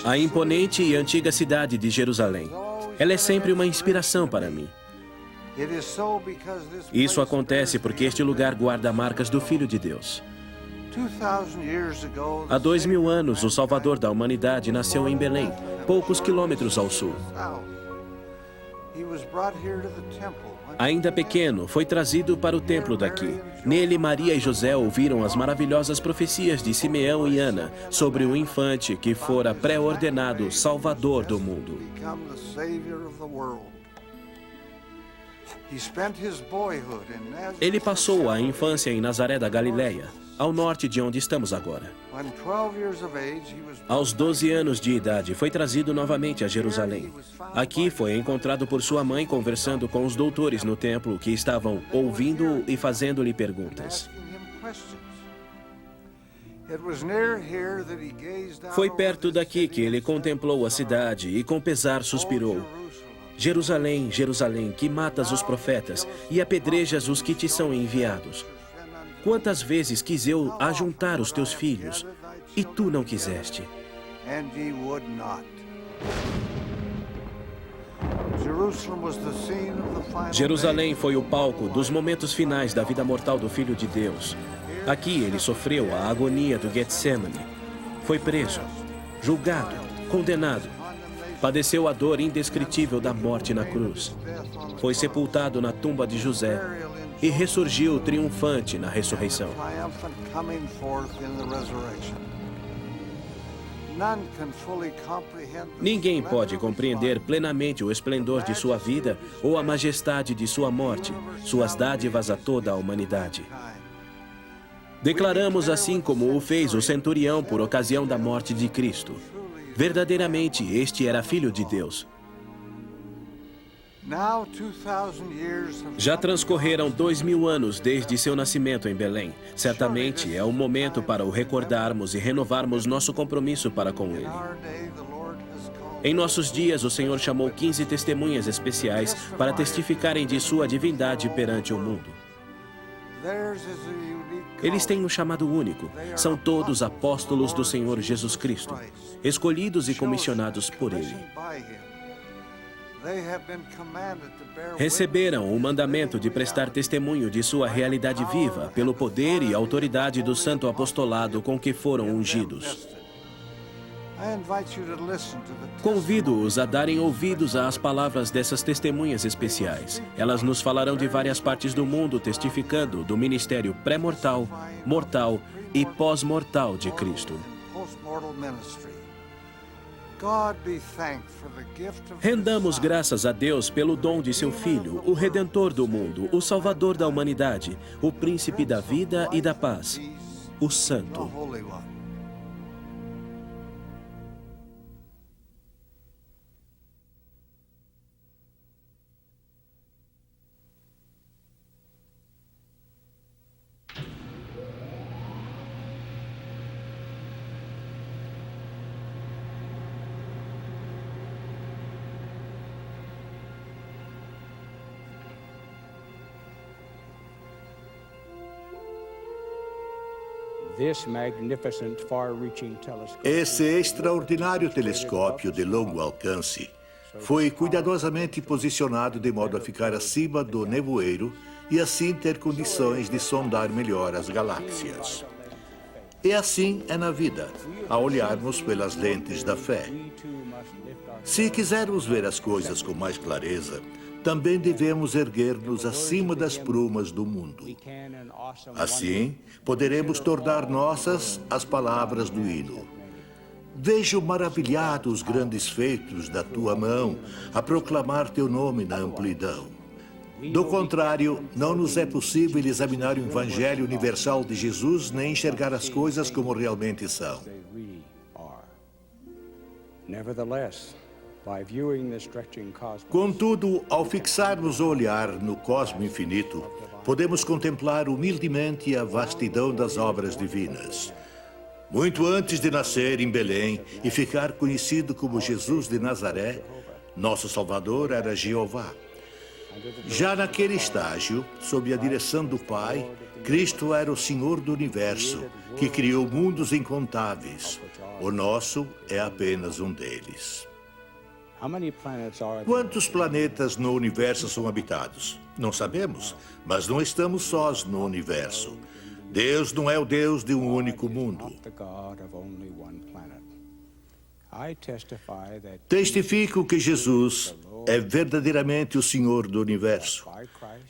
A imponente e antiga cidade de Jerusalém. Ela é sempre uma inspiração para mim. Isso acontece porque este lugar guarda marcas do Filho de Deus. Há 2000 anos, o Salvador da humanidade nasceu em Belém, poucos quilômetros ao sul. Ainda pequeno, foi trazido para o templo daqui. Nele, Maria e José ouviram as maravilhosas profecias de Simeão e Ana sobre o infante que fora pré-ordenado Salvador do mundo. Ele passou a infância em Nazaré da Galileia, ao norte de onde estamos agora. Aos 12 anos de idade, foi trazido novamente a Jerusalém. Aqui foi encontrado por sua mãe conversando com os doutores no templo que estavam ouvindo-o e fazendo-lhe perguntas. Foi perto daqui que ele contemplou a cidade e com pesar suspirou: Jerusalém, Jerusalém, que matas os profetas e apedrejas os que te são enviados. Quantas vezes quis eu ajuntar os teus filhos, e tu não quiseste. Jerusalém foi o palco dos momentos finais da vida mortal do Filho de Deus. Aqui ele sofreu a agonia do Getsemane. Foi preso, julgado, condenado. Padeceu a dor indescritível da morte na cruz. Foi sepultado na tumba de José e ressurgiu triunfante na ressurreição. Ninguém pode compreender plenamente o esplendor de sua vida ou a majestade de sua morte, suas dádivas a toda a humanidade. Declaramos assim como o fez o centurião por ocasião da morte de Cristo: verdadeiramente, este era Filho de Deus. Já transcorreram 2000 anos desde seu nascimento em Belém. Certamente é o momento para o recordarmos e renovarmos nosso compromisso para com ele. Em nossos dias, o Senhor chamou 15 testemunhas especiais para testificarem de sua divindade perante o mundo. Eles têm um chamado único. São todos apóstolos do Senhor Jesus Cristo, escolhidos e comissionados por Ele. Receberam o mandamento de prestar testemunho de sua realidade viva pelo poder e autoridade do santo apostolado com que foram ungidos. Convido-os a darem ouvidos às palavras dessas testemunhas especiais. Elas nos falarão de várias partes do mundo, testificando do ministério pré-mortal, mortal e pós-mortal de Cristo. Rendamos graças a Deus pelo dom de seu Filho, o Redentor do mundo, o Salvador da humanidade, o Príncipe da vida e da paz, o Santo. Esse extraordinário telescópio de longo alcance foi cuidadosamente posicionado de modo a ficar acima do nevoeiro e assim ter condições de sondar melhor as galáxias. E assim é na vida, a olharmos pelas lentes da fé. Se quisermos ver as coisas com mais clareza, também devemos erguer-nos acima das prumas do mundo. Assim, poderemos tornar nossas as palavras do hino. Vejo maravilhado os grandes feitos da tua mão, a proclamar teu nome na amplidão. Do contrário, não nos é possível examinar o Evangelho universal de Jesus nem enxergar as coisas como realmente são. Contudo, ao fixarmos o olhar no cosmo infinito, podemos contemplar humildemente a vastidão das obras divinas. Muito antes de nascer em Belém e ficar conhecido como Jesus de Nazaré, nosso Salvador era Jeová. Já naquele estágio, sob a direção do Pai, Cristo era o Senhor do Universo, que criou mundos incontáveis. O nosso é apenas um deles. Quantos planetas no universo são habitados? Não sabemos, mas não estamos sós no universo. Deus não é o Deus de um único mundo. Testifico que Jesus é verdadeiramente o Senhor do universo,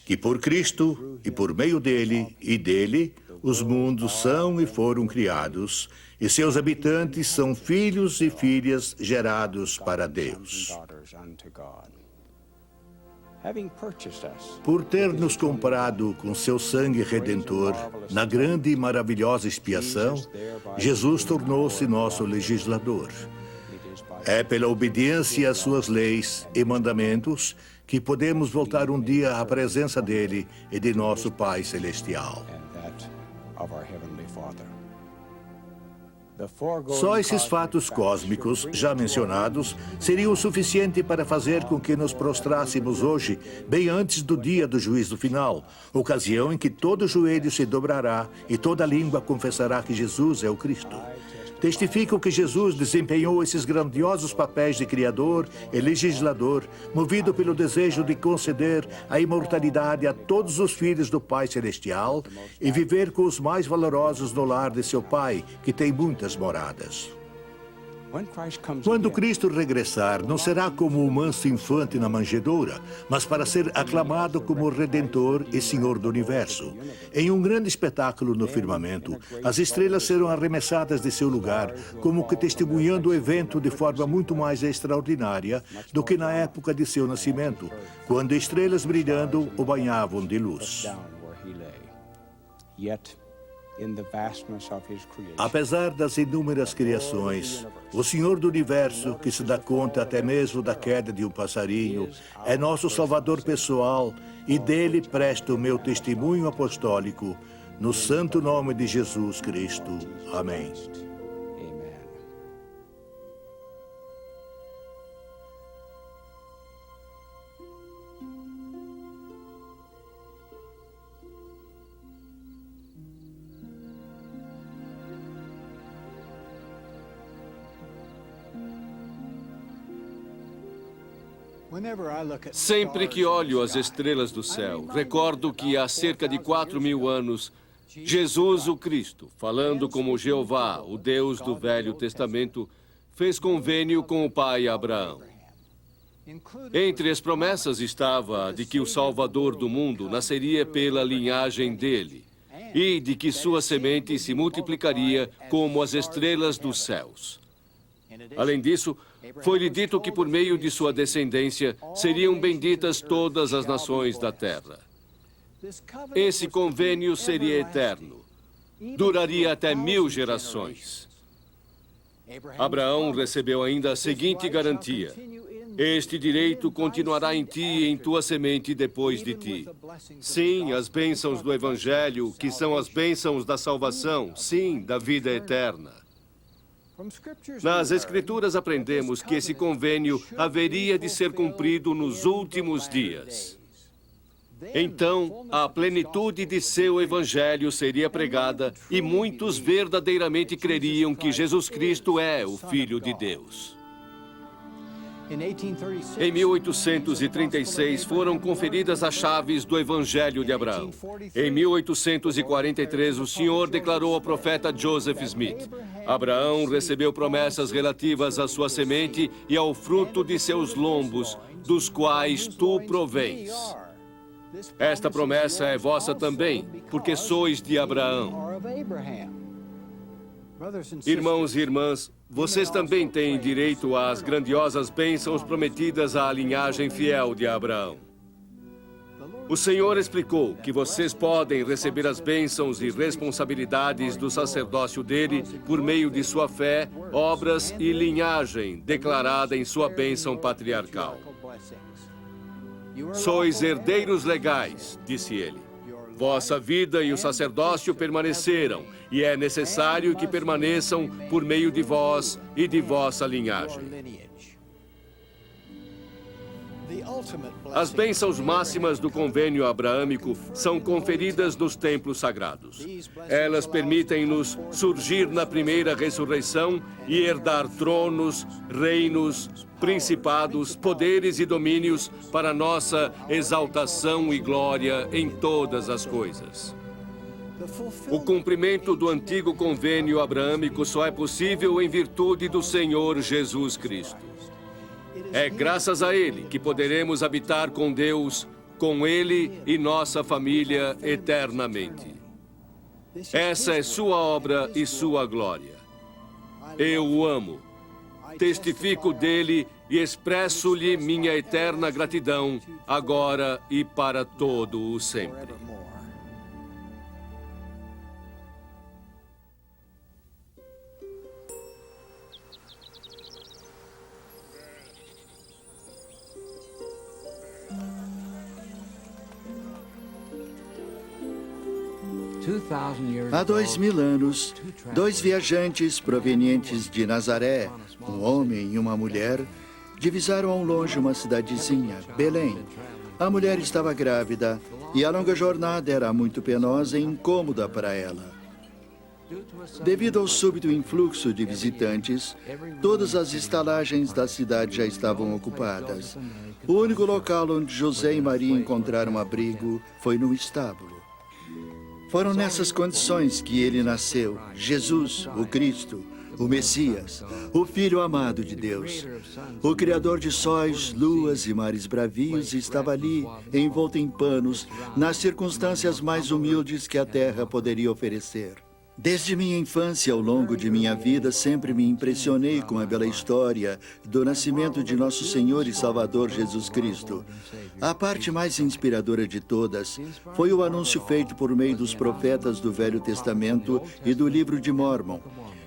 que por Cristo e por meio dele e dele os mundos são e foram criados, e seus habitantes são filhos e filhas gerados para Deus. Por ter nos comprado com seu sangue redentor, na grande e maravilhosa expiação, Jesus tornou-se nosso legislador. É pela obediência às suas leis e mandamentos que podemos voltar um dia à presença dele e de nosso Pai Celestial. Só esses fatos cósmicos, já mencionados, seriam o suficiente para fazer com que nos prostrássemos hoje, bem antes do dia do juízo final, ocasião em que todo joelho se dobrará e toda língua confessará que Jesus é o Cristo. Testificam que Jesus desempenhou esses grandiosos papéis de Criador e Legislador, movido pelo desejo de conceder a imortalidade a todos os filhos do Pai Celestial e viver com os mais valorosos no lar de seu Pai, que tem muitas moradas. Quando Cristo regressar, não será como um manso infante na manjedoura, mas para ser aclamado como Redentor e Senhor do Universo. Em um grande espetáculo no firmamento, as estrelas serão arremessadas de seu lugar, como que testemunhando o evento de forma muito mais extraordinária do que na época de seu nascimento, quando estrelas brilhando o banhavam de luz. Apesar das inúmeras criações, o Senhor do Universo, que se dá conta até mesmo da queda de um passarinho, é nosso Salvador pessoal e dele presto o meu testemunho apostólico, no santo nome de Jesus Cristo. Amém. Sempre que olho as estrelas do céu, recordo que há cerca de 4.000 anos, Jesus o Cristo, falando como Jeová, o Deus do Velho Testamento, fez convênio com o pai Abraão. Entre as promessas estava a de que o Salvador do mundo nasceria pela linhagem dele e de que sua semente se multiplicaria como as estrelas dos céus. Além disso, foi-lhe dito que por meio de sua descendência seriam benditas todas as nações da terra. Esse convênio seria eterno, duraria até 1000 gerações. Abraão recebeu ainda a seguinte garantia: este direito continuará em ti e em tua semente depois de ti. Sim, as bênçãos do Evangelho, que são as bênçãos da salvação, sim, da vida eterna. Nas Escrituras aprendemos que esse convênio haveria de ser cumprido nos últimos dias. Então, a plenitude de seu Evangelho seria pregada e muitos verdadeiramente creriam que Jesus Cristo é o Filho de Deus. Em 1836, foram conferidas as chaves do Evangelho de Abraão. Em 1843, o Senhor declarou ao profeta Joseph Smith: Abraão recebeu promessas relativas à sua semente e ao fruto de seus lombos, dos quais tu provens. Esta promessa é vossa também, porque sois de Abraão. Irmãos e irmãs, vocês também têm direito às grandiosas bênçãos prometidas à linhagem fiel de Abraão. O Senhor explicou que vocês podem receber as bênçãos e responsabilidades do sacerdócio dele por meio de sua fé, obras e linhagem declarada em sua bênção patriarcal. Sois herdeiros legais, disse ele. Vossa vida e o sacerdócio permaneceram, e é necessário que permaneçam por meio de vós e de vossa linhagem. As bênçãos máximas do convênio abraâmico são conferidas nos templos sagrados. Elas permitem-nos surgir na primeira ressurreição e herdar tronos, reinos, principados, poderes e domínios para nossa exaltação e glória em todas as coisas. O cumprimento do antigo convênio abraâmico só é possível em virtude do Senhor Jesus Cristo. É graças a Ele que poderemos habitar com Deus, com Ele e nossa família eternamente. Essa é sua obra e sua glória. Eu o amo, testifico dele e expresso-lhe minha eterna gratidão, agora e para todo o sempre. Há 2000 anos, dois viajantes provenientes de Nazaré, um homem e uma mulher, divisaram ao longe uma cidadezinha, Belém. A mulher estava grávida e a longa jornada era muito penosa e incômoda para ela. Devido ao súbito influxo de visitantes, todas as estalagens da cidade já estavam ocupadas. O único local onde José e Maria encontraram abrigo foi no estábulo. Foram nessas condições que ele nasceu, Jesus, o Cristo, o Messias, o Filho amado de Deus. O Criador de sóis, luas e mares bravios estava ali, envolto em panos, nas circunstâncias mais humildes que a terra poderia oferecer. Desde minha infância, ao longo de minha vida, sempre me impressionei com a bela história do nascimento de nosso Senhor e Salvador Jesus Cristo. A parte mais inspiradora de todas foi o anúncio feito por meio dos profetas do Velho Testamento e do Livro de Mórmon.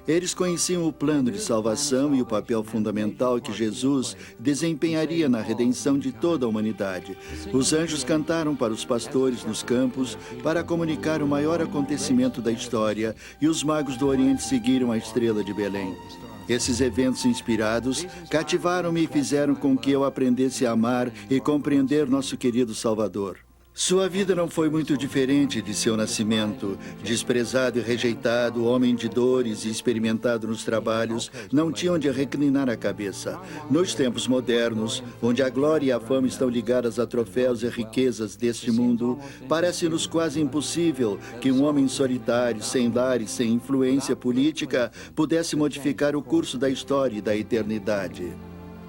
Eles conheciam o plano de salvação e o papel fundamental que Jesus desempenharia na redenção de toda a humanidade. Os anjos cantaram para os pastores nos campos para comunicar o maior acontecimento da história e os magos do Oriente seguiram a estrela de Belém. Esses eventos inspirados cativaram-me e fizeram com que eu aprendesse a amar e compreender nosso querido Salvador. Sua vida não foi muito diferente de seu nascimento. Desprezado e rejeitado, homem de dores e experimentado nos trabalhos, não tinha onde reclinar a cabeça. Nos tempos modernos, onde a glória e a fama estão ligadas a troféus e riquezas deste mundo, parece-nos quase impossível que um homem solitário, sem lar e sem influência política, pudesse modificar o curso da história e da eternidade.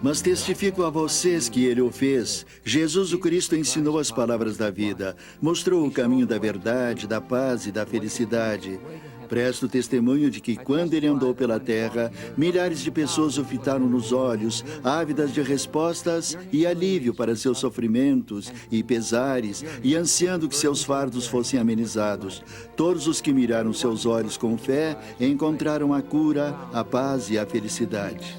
Mas testifico a vocês que ele o fez. Jesus o Cristo ensinou as palavras da vida, mostrou o caminho da verdade, da paz e da felicidade. Presto testemunho de que, quando ele andou pela terra, milhares de pessoas o fitaram nos olhos, ávidas de respostas e alívio para seus sofrimentos e pesares, e ansiando que seus fardos fossem amenizados. Todos os que miraram seus olhos com fé encontraram a cura, a paz e a felicidade.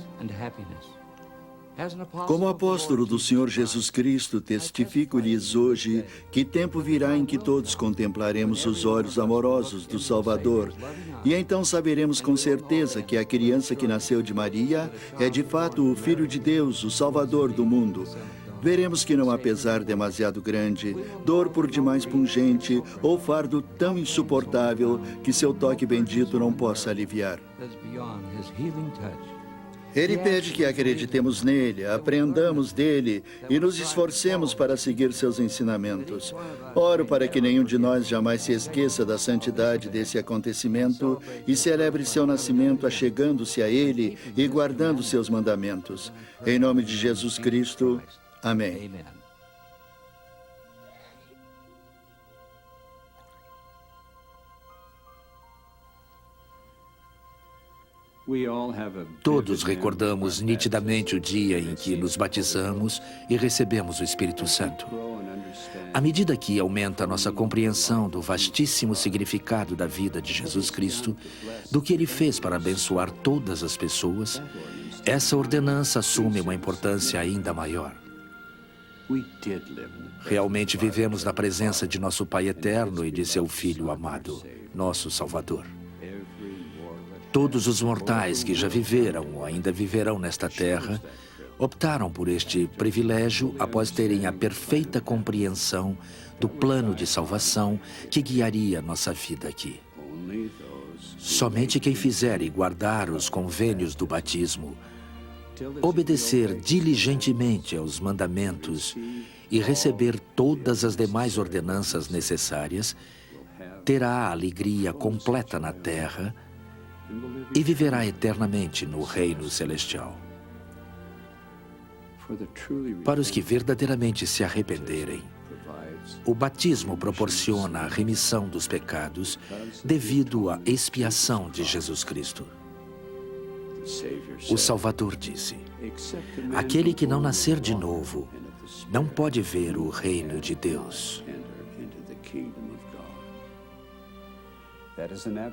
Como apóstolo do Senhor Jesus Cristo, testifico-lhes hoje que tempo virá em que todos contemplaremos os olhos amorosos do Salvador, e então saberemos com certeza que a criança que nasceu de Maria é de fato o Filho de Deus, o Salvador do mundo. Veremos que não há pesar demasiado grande, dor por demais pungente ou fardo tão insuportável que seu toque bendito não possa aliviar. Ele pede que acreditemos nele, aprendamos dele e nos esforcemos para seguir seus ensinamentos. Oro para que nenhum de nós jamais se esqueça da santidade desse acontecimento e celebre seu nascimento achegando-se a ele e guardando seus mandamentos. Em nome de Jesus Cristo, amém. Todos recordamos nitidamente o dia em que nos batizamos e recebemos o Espírito Santo. À medida que aumenta a nossa compreensão do vastíssimo significado da vida de Jesus Cristo, do que ele fez para abençoar todas as pessoas, essa ordenança assume uma importância ainda maior. Realmente vivemos na presença de nosso Pai eterno e de seu Filho amado, nosso Salvador. Todos os mortais que já viveram ou ainda viverão nesta terra optaram por este privilégio após terem a perfeita compreensão do plano de salvação que guiaria nossa vida aqui. Somente quem fizer e guardar os convênios do batismo, obedecer diligentemente aos mandamentos e receber todas as demais ordenanças necessárias, terá a alegria completa na terra e viverá eternamente no reino celestial. Para os que verdadeiramente se arrependerem, o batismo proporciona a remissão dos pecados devido à expiação de Jesus Cristo. O Salvador disse: aquele que não nascer de novo não pode ver o reino de Deus.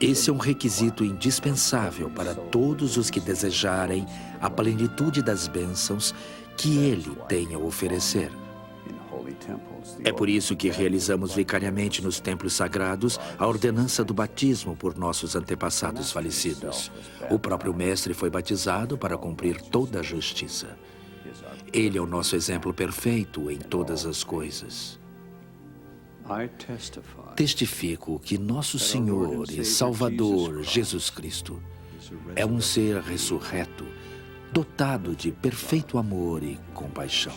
Esse é um requisito indispensável para todos os que desejarem a plenitude das bênçãos que Ele tem a oferecer. É por isso que realizamos vicariamente nos templos sagrados a ordenança do batismo por nossos antepassados falecidos. O próprio Mestre foi batizado para cumprir toda a justiça. Ele é o nosso exemplo perfeito em todas as coisas. Testifico que nosso Senhor e Salvador Jesus Cristo é um ser ressurreto, dotado de perfeito amor e compaixão.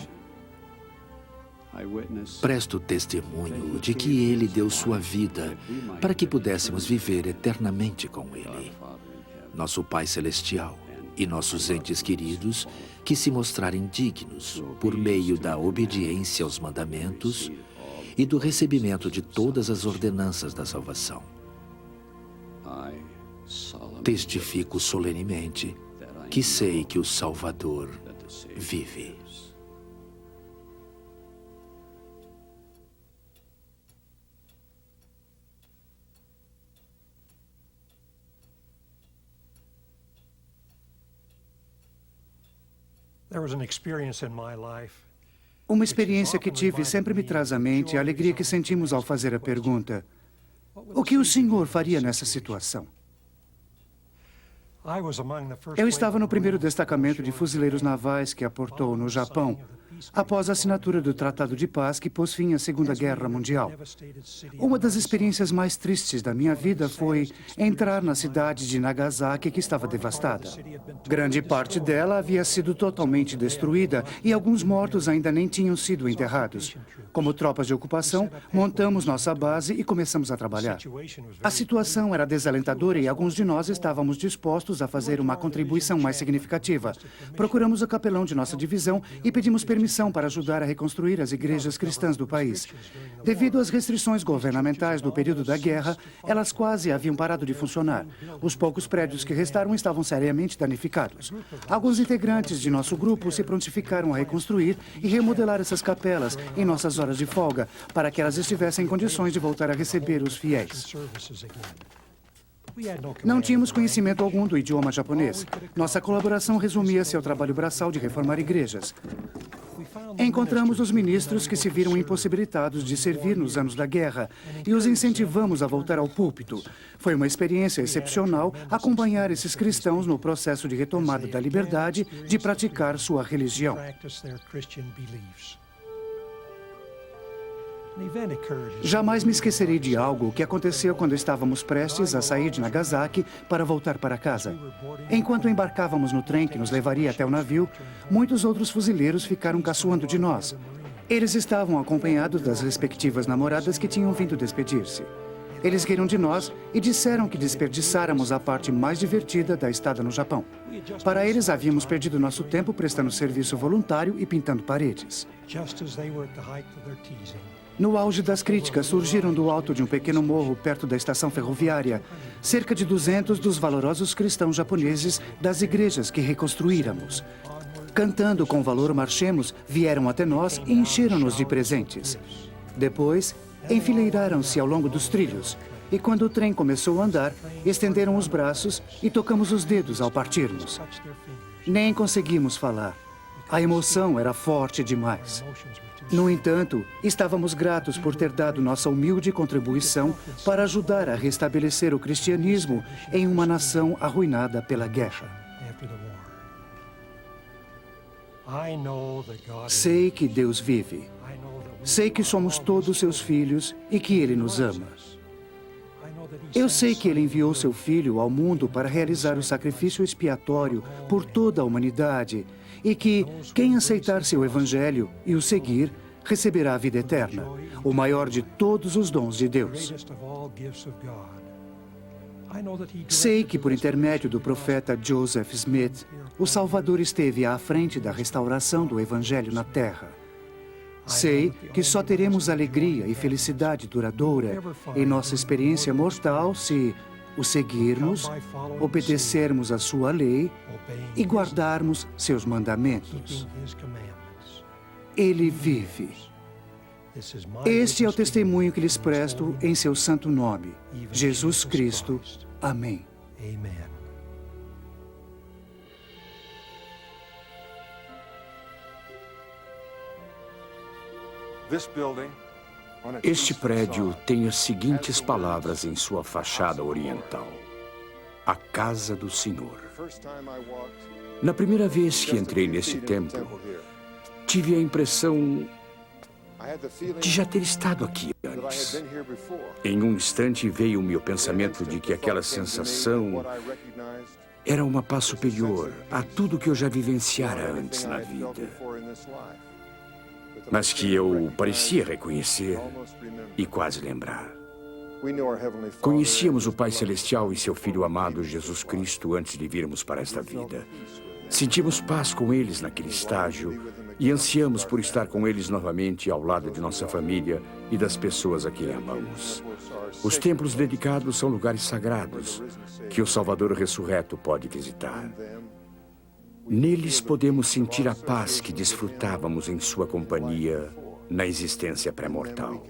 Presto testemunho de que Ele deu sua vida para que pudéssemos viver eternamente com Ele, nosso Pai Celestial, e nossos entes queridos que se mostrarem dignos por meio da obediência aos mandamentos e do recebimento de todas as ordenanças da salvação. Testifico solenemente que sei que o Salvador vive. Uma experiência que tive sempre me traz à mente a alegria que sentimos ao fazer a pergunta: o que o Senhor faria nessa situação? Eu estava no primeiro destacamento de fuzileiros navais que aportou no Japão, após a assinatura do Tratado de Paz que pôs fim à Segunda Guerra Mundial. Uma das experiências mais tristes da minha vida foi entrar na cidade de Nagasaki, que estava devastada. Grande parte dela havia sido totalmente destruída e alguns mortos ainda nem tinham sido enterrados. Como tropas de ocupação, montamos nossa base e começamos a trabalhar. A situação era desalentadora e alguns de nós estávamos dispostos a fazer uma contribuição mais significativa. Procuramos o capelão de nossa divisão e pedimos permissão para ajudar a reconstruir as igrejas cristãs do país. Devido às restrições governamentais do período da guerra, elas quase haviam parado de funcionar. Os poucos prédios que restaram estavam seriamente danificados. Alguns integrantes de nosso grupo se prontificaram a reconstruir e remodelar essas capelas em nossas horas de folga, para que elas estivessem em condições de voltar a receber os fiéis. Não tínhamos conhecimento algum do idioma japonês. Nossa colaboração resumia-se ao trabalho braçal de reformar igrejas. Encontramos os ministros que se viram impossibilitados de servir nos anos da guerra e os incentivamos a voltar ao púlpito. Foi uma experiência excepcional acompanhar esses cristãos no processo de retomada da liberdade de praticar sua religião. Jamais me esquecerei de algo que aconteceu quando estávamos prestes a sair de Nagasaki para voltar para casa. Enquanto embarcávamos no trem que nos levaria até o navio, muitos outros fuzileiros ficaram caçoando de nós. Eles estavam acompanhados das respectivas namoradas que tinham vindo despedir-se. Eles riram de nós e disseram que desperdiçáramos a parte mais divertida da estada no Japão. Para eles, havíamos perdido nosso tempo prestando serviço voluntário e pintando paredes. No auge das críticas, surgiram do alto de um pequeno morro perto da estação ferroviária cerca de 200 dos valorosos cristãos japoneses das igrejas que reconstruíramos. Cantando com valor marchemos, vieram até nós e encheram-nos de presentes. Depois, enfileiraram-se ao longo dos trilhos e, quando o trem começou a andar, estenderam os braços e tocamos os dedos ao partirmos. Nem conseguimos falar. A emoção era forte demais. No entanto, estávamos gratos por ter dado nossa humilde contribuição para ajudar a restabelecer o cristianismo em uma nação arruinada pela guerra. Sei que Deus vive. Sei que somos todos seus filhos e que Ele nos ama. Eu sei que Ele enviou seu Filho ao mundo para realizar o sacrifício expiatório por toda a humanidade e que quem aceitar seu Evangelho e o seguir receberá a vida eterna, o maior de todos os dons de Deus. Sei que, por intermédio do profeta Joseph Smith, o Salvador esteve à frente da restauração do Evangelho na Terra. Sei que só teremos alegria e felicidade duradoura em nossa experiência mortal se o seguirmos, obedecermos a sua lei e guardarmos seus mandamentos. Ele vive. Este é o testemunho que lhes presto em seu santo nome, Jesus Cristo. Amém. Este prédio tem as seguintes palavras em sua fachada oriental: A Casa do Senhor. Na primeira vez que entrei neste templo, tive a impressão de já ter estado aqui antes. Em um instante veio-me o pensamento de que aquela sensação era uma paz superior a tudo que eu já vivenciara antes na vida, mas que eu parecia reconhecer e quase lembrar. Conhecíamos o Pai Celestial e seu Filho amado Jesus Cristo antes de virmos para esta vida. Sentimos paz com eles naquele estágio e ansiamos por estar com eles novamente ao lado de nossa família e das pessoas a quem amamos. Os templos dedicados são lugares sagrados que o Salvador ressurreto pode visitar. Neles podemos sentir a paz que desfrutávamos em sua companhia na existência pré-mortal.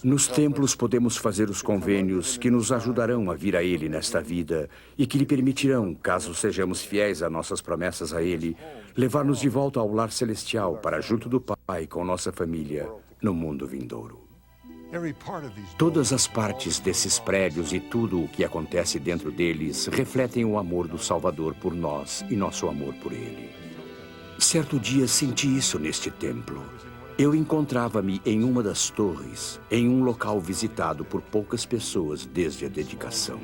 Nos templos podemos fazer os convênios que nos ajudarão a vir a Ele nesta vida e que lhe permitirão, caso sejamos fiéis a nossas promessas a Ele, levar-nos de volta ao lar celestial para junto do Pai com nossa família no mundo vindouro. Todas as partes desses prédios e tudo o que acontece dentro deles refletem o amor do Salvador por nós e nosso amor por Ele. Certo dia senti isso neste templo. Eu encontrava-me em uma das torres, em um local visitado por poucas pessoas desde a dedicação.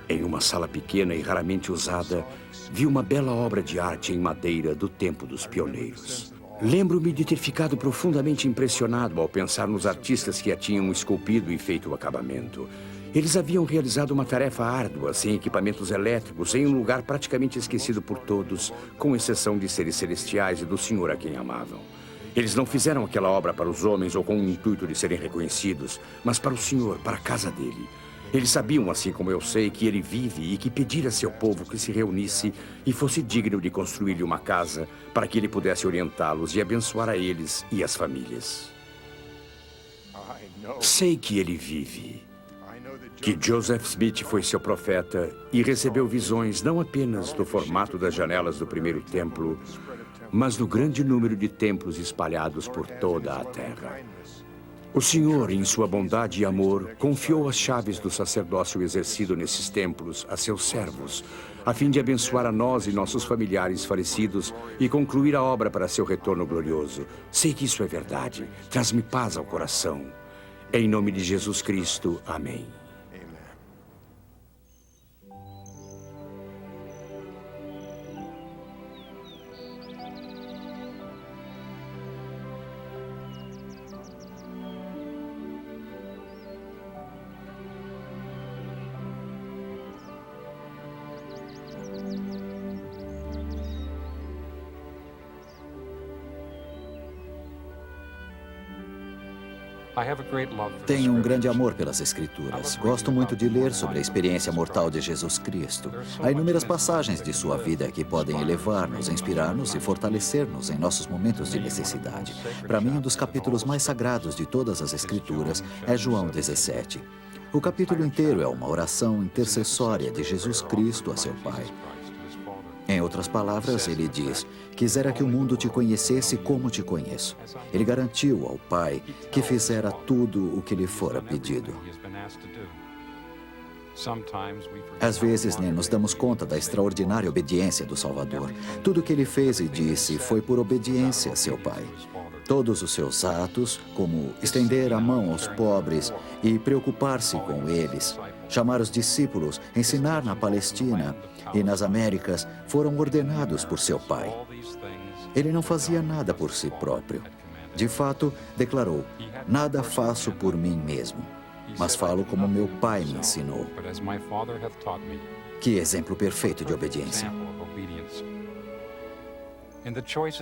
Em uma sala pequena e raramente usada, vi uma bela obra de arte em madeira do tempo dos pioneiros. Lembro-me de ter ficado profundamente impressionado ao pensar nos artistas que a tinham esculpido e feito o acabamento. Eles haviam realizado uma tarefa árdua, sem equipamentos elétricos, em um lugar praticamente esquecido por todos, com exceção de seres celestiais e do Senhor a quem amavam. Eles não fizeram aquela obra para os homens ou com o intuito de serem reconhecidos, mas para o Senhor, para a casa dele. Eles sabiam, assim como eu sei, que ele vive e que pedir a seu povo que se reunisse e fosse digno de construir-lhe uma casa para que ele pudesse orientá-los e abençoar a eles e as famílias. Sei que ele vive, que Joseph Smith foi seu profeta e recebeu visões não apenas do formato das janelas do primeiro templo, mas do grande número de templos espalhados por toda a terra. O Senhor, em sua bondade e amor, confiou as chaves do sacerdócio exercido nesses templos a seus servos, a fim de abençoar a nós e nossos familiares falecidos e concluir a obra para seu retorno glorioso. Sei que isso é verdade. Traz-me paz ao coração. Em nome de Jesus Cristo. Amém. Tenho um grande amor pelas Escrituras. Gosto muito de ler sobre a experiência mortal de Jesus Cristo. Há inúmeras passagens de sua vida que podem elevar-nos, inspirar-nos e fortalecer-nos em nossos momentos de necessidade. Para mim, um dos capítulos mais sagrados de todas as Escrituras é João 17. O capítulo inteiro é uma oração intercessória de Jesus Cristo a seu Pai. Em outras palavras, ele diz: quisera que o mundo te conhecesse como te conheço. Ele garantiu ao Pai que fizera tudo o que lhe fora pedido. Às vezes nem nos damos conta da extraordinária obediência do Salvador. Tudo o que ele fez e disse foi por obediência a seu Pai. Todos os seus atos, como estender a mão aos pobres e preocupar-se com eles, chamar os discípulos, ensinar na Palestina e nas Américas, foram ordenados por seu Pai. Ele não fazia nada por si próprio. De fato, declarou: "Nada faço por mim mesmo, mas falo como meu Pai me ensinou." Que exemplo perfeito de obediência.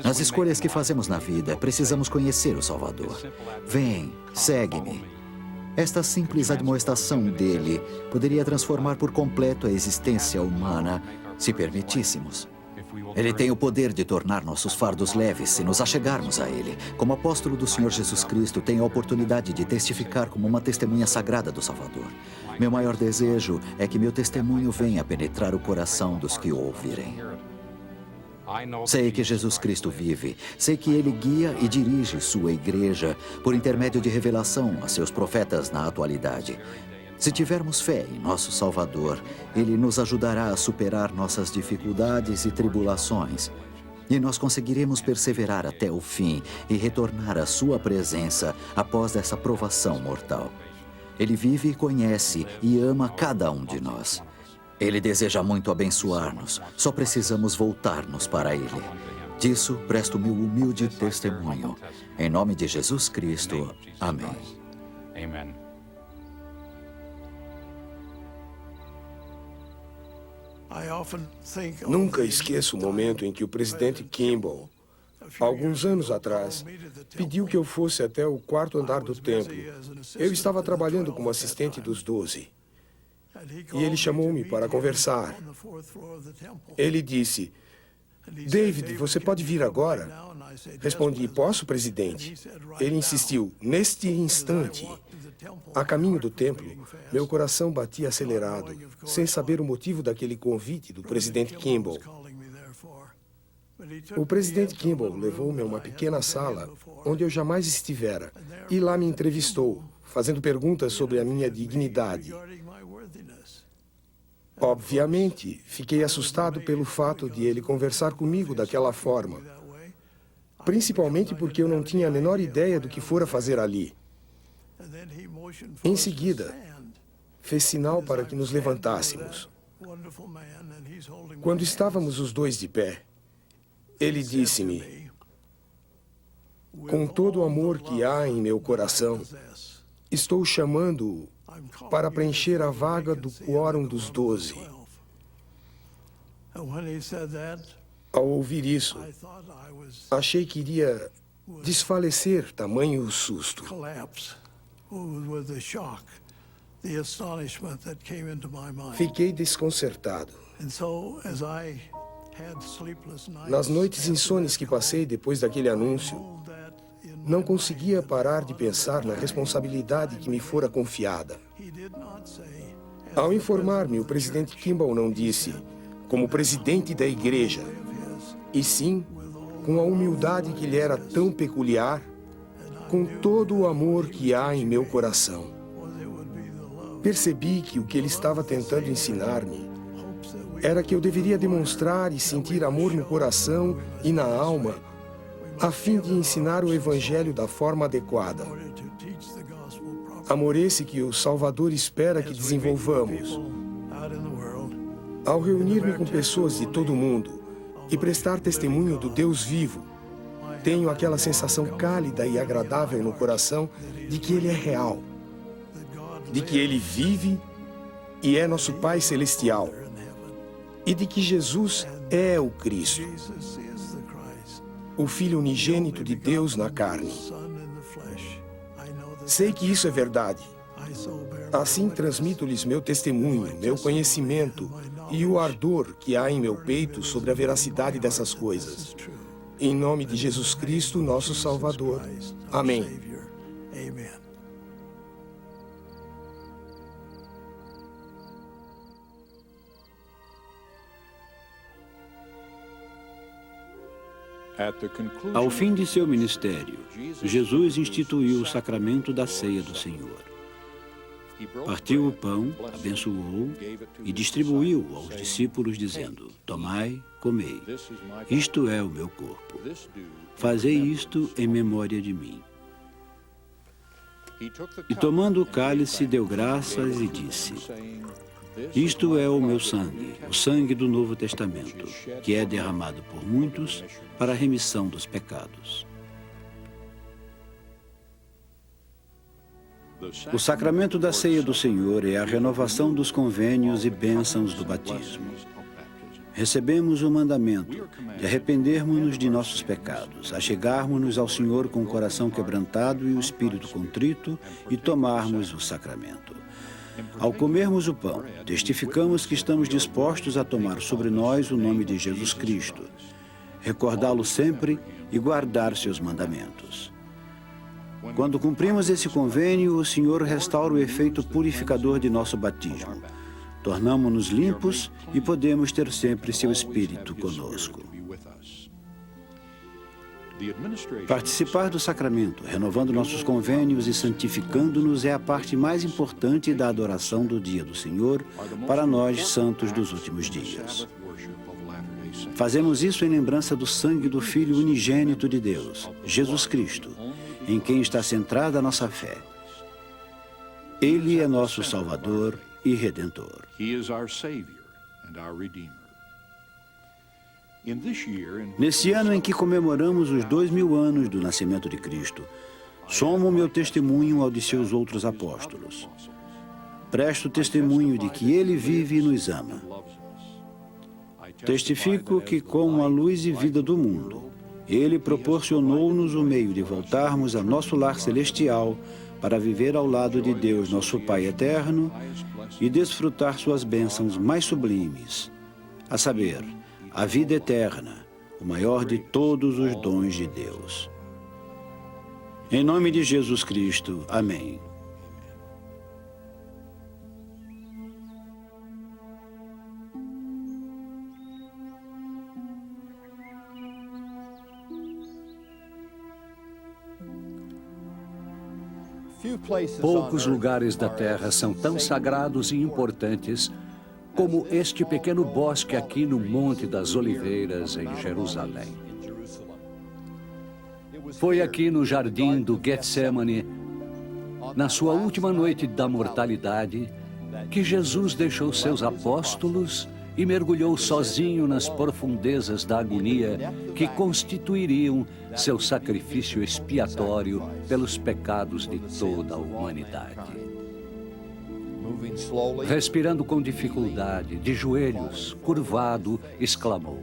Nas escolhas que fazemos na vida, precisamos conhecer o Salvador. Vem, segue-me. Esta simples admoestação dele poderia transformar por completo a existência humana, se permitíssemos. Ele tem o poder de tornar nossos fardos leves se nos achegarmos a ele. Como apóstolo do Senhor Jesus Cristo, tenho a oportunidade de testificar como uma testemunha sagrada do Salvador. Meu maior desejo é que meu testemunho venha penetrar o coração dos que o ouvirem. Sei que Jesus Cristo vive. Sei que Ele guia e dirige sua igreja por intermédio de revelação a seus profetas na atualidade. Se tivermos fé em nosso Salvador, Ele nos ajudará a superar nossas dificuldades e tribulações. E nós conseguiremos perseverar até o fim e retornar à sua presença após essa provação mortal. Ele vive e conhece e ama cada um de nós. Ele deseja muito abençoar-nos. Só precisamos voltar-nos para Ele. Disso presto meu humilde testemunho. Em nome de Jesus Cristo. Amém. Nunca esqueço o momento em que o presidente Kimball, alguns anos atrás, pediu que eu fosse até o quarto andar do templo. Eu estava trabalhando como assistente dos 12. E ele chamou-me para conversar. Ele disse: "David, você pode vir agora?" Respondi: "Posso, presidente?" Ele insistiu: "Neste instante." A caminho do templo, meu coração batia acelerado, sem saber o motivo daquele convite do presidente Kimball. O presidente Kimball levou-me a uma pequena sala onde eu jamais estivera e lá me entrevistou, fazendo perguntas sobre a minha dignidade. Obviamente, fiquei assustado pelo fato de ele conversar comigo daquela forma, principalmente porque eu não tinha a menor ideia do que fora fazer ali. Em seguida, fez sinal para que nos levantássemos. Quando estávamos os dois de pé, ele disse-me: "Com todo o amor que há em meu coração, estou chamando-o para preencher a vaga do quórum dos 12. Ao ouvir isso, achei que iria desfalecer, tamanho o susto. Fiquei desconcertado. Nas noites insones que passei depois daquele anúncio, não conseguia parar de pensar na responsabilidade que me fora confiada. Ao informar-me, o presidente Kimball não disse, como presidente da igreja, e sim, com a humildade que lhe era tão peculiar, com todo o amor que há em meu coração. Percebi que o que ele estava tentando ensinar-me era que eu deveria demonstrar e sentir amor no coração e na alma, a fim de ensinar o Evangelho da forma adequada. Amor esse que o Salvador espera que desenvolvamos. Ao reunir-me com pessoas de todo o mundo e prestar testemunho do Deus vivo, tenho aquela sensação cálida e agradável no coração de que Ele é real, de que Ele vive e é nosso Pai Celestial, e de que Jesus é o Cristo, o Filho unigênito de Deus na carne. Sei que isso é verdade. Assim transmito-lhes meu testemunho, meu conhecimento e o ardor que há em meu peito sobre a veracidade dessas coisas. Em nome de Jesus Cristo, nosso Salvador. Amém. Ao fim de seu ministério, Jesus instituiu o sacramento da ceia do Senhor. Partiu o pão, abençoou e distribuiu aos discípulos, dizendo: Tomai, comei, isto é o meu corpo. Fazei isto em memória de mim. E tomando o cálice, deu graças e disse: Isto é o meu sangue, o sangue do Novo Testamento, que é derramado por muitos para a remissão dos pecados. O sacramento da ceia do Senhor é a renovação dos convênios e bênçãos do batismo. Recebemos o mandamento de arrependermos-nos de nossos pecados, achegarmos-nos ao Senhor com o coração quebrantado e o espírito contrito e tomarmos o sacramento. Ao comermos o pão, testificamos que estamos dispostos a tomar sobre nós o nome de Jesus Cristo, recordá-lo sempre e guardar seus mandamentos. Quando cumprimos esse convênio, o Senhor restaura o efeito purificador de nosso batismo. Tornamo-nos limpos e podemos ter sempre seu Espírito conosco. Participar do sacramento, renovando nossos convênios e santificando-nos, é a parte mais importante da adoração do dia do Senhor para nós, santos dos últimos dias. Fazemos isso em lembrança do sangue do Filho unigênito de Deus, Jesus Cristo, em quem está centrada a nossa fé. Ele é nosso Salvador e Redentor. Nesse ano em que comemoramos os 2000 anos do nascimento de Cristo, somo meu testemunho ao de seus outros apóstolos. Presto testemunho de que ele vive e nos ama. Testifico que, como a luz e vida do mundo, ele proporcionou-nos o meio de voltarmos a nosso lar celestial para viver ao lado de Deus, nosso Pai eterno, e desfrutar suas bênçãos mais sublimes, a saber, a vida eterna, o maior de todos os dons de Deus. Em nome de Jesus Cristo, amém. Poucos lugares da Terra são tão sagrados e importantes como este pequeno bosque aqui no Monte das Oliveiras, em Jerusalém. Foi aqui no jardim do Getsemane, na sua última noite da mortalidade, que Jesus deixou seus apóstolos e mergulhou sozinho nas profundezas da agonia que constituiriam seu sacrifício expiatório pelos pecados de toda a humanidade. Respirando com dificuldade, de joelhos, curvado, exclamou: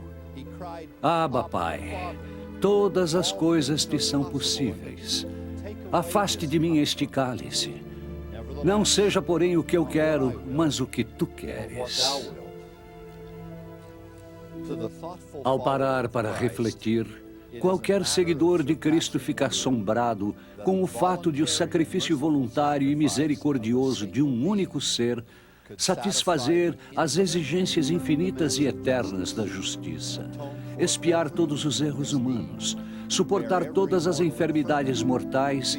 Abba, Pai, todas as coisas te são possíveis. Afaste de mim este cálice. Não seja, porém, o que eu quero, mas o que tu queres. Ao parar para refletir, qualquer seguidor de Cristo fica assombrado com o fato de o sacrifício voluntário e misericordioso de um único ser satisfazer as exigências infinitas e eternas da justiça, expiar todos os erros humanos, suportar todas as enfermidades mortais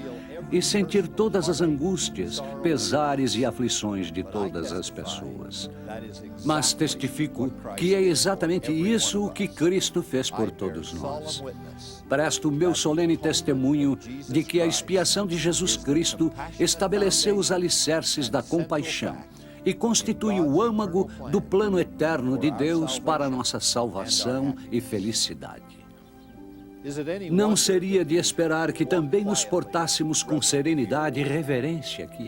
e sentir todas as angústias, pesares e aflições de todas as pessoas. Mas testifico que é exatamente isso o que Cristo fez por todos nós. Presto o meu solene testemunho de que a expiação de Jesus Cristo estabeleceu os alicerces da compaixão e constitui o âmago do plano eterno de Deus para nossa salvação e felicidade. Não seria de esperar que também nos portássemos com serenidade e reverência aqui.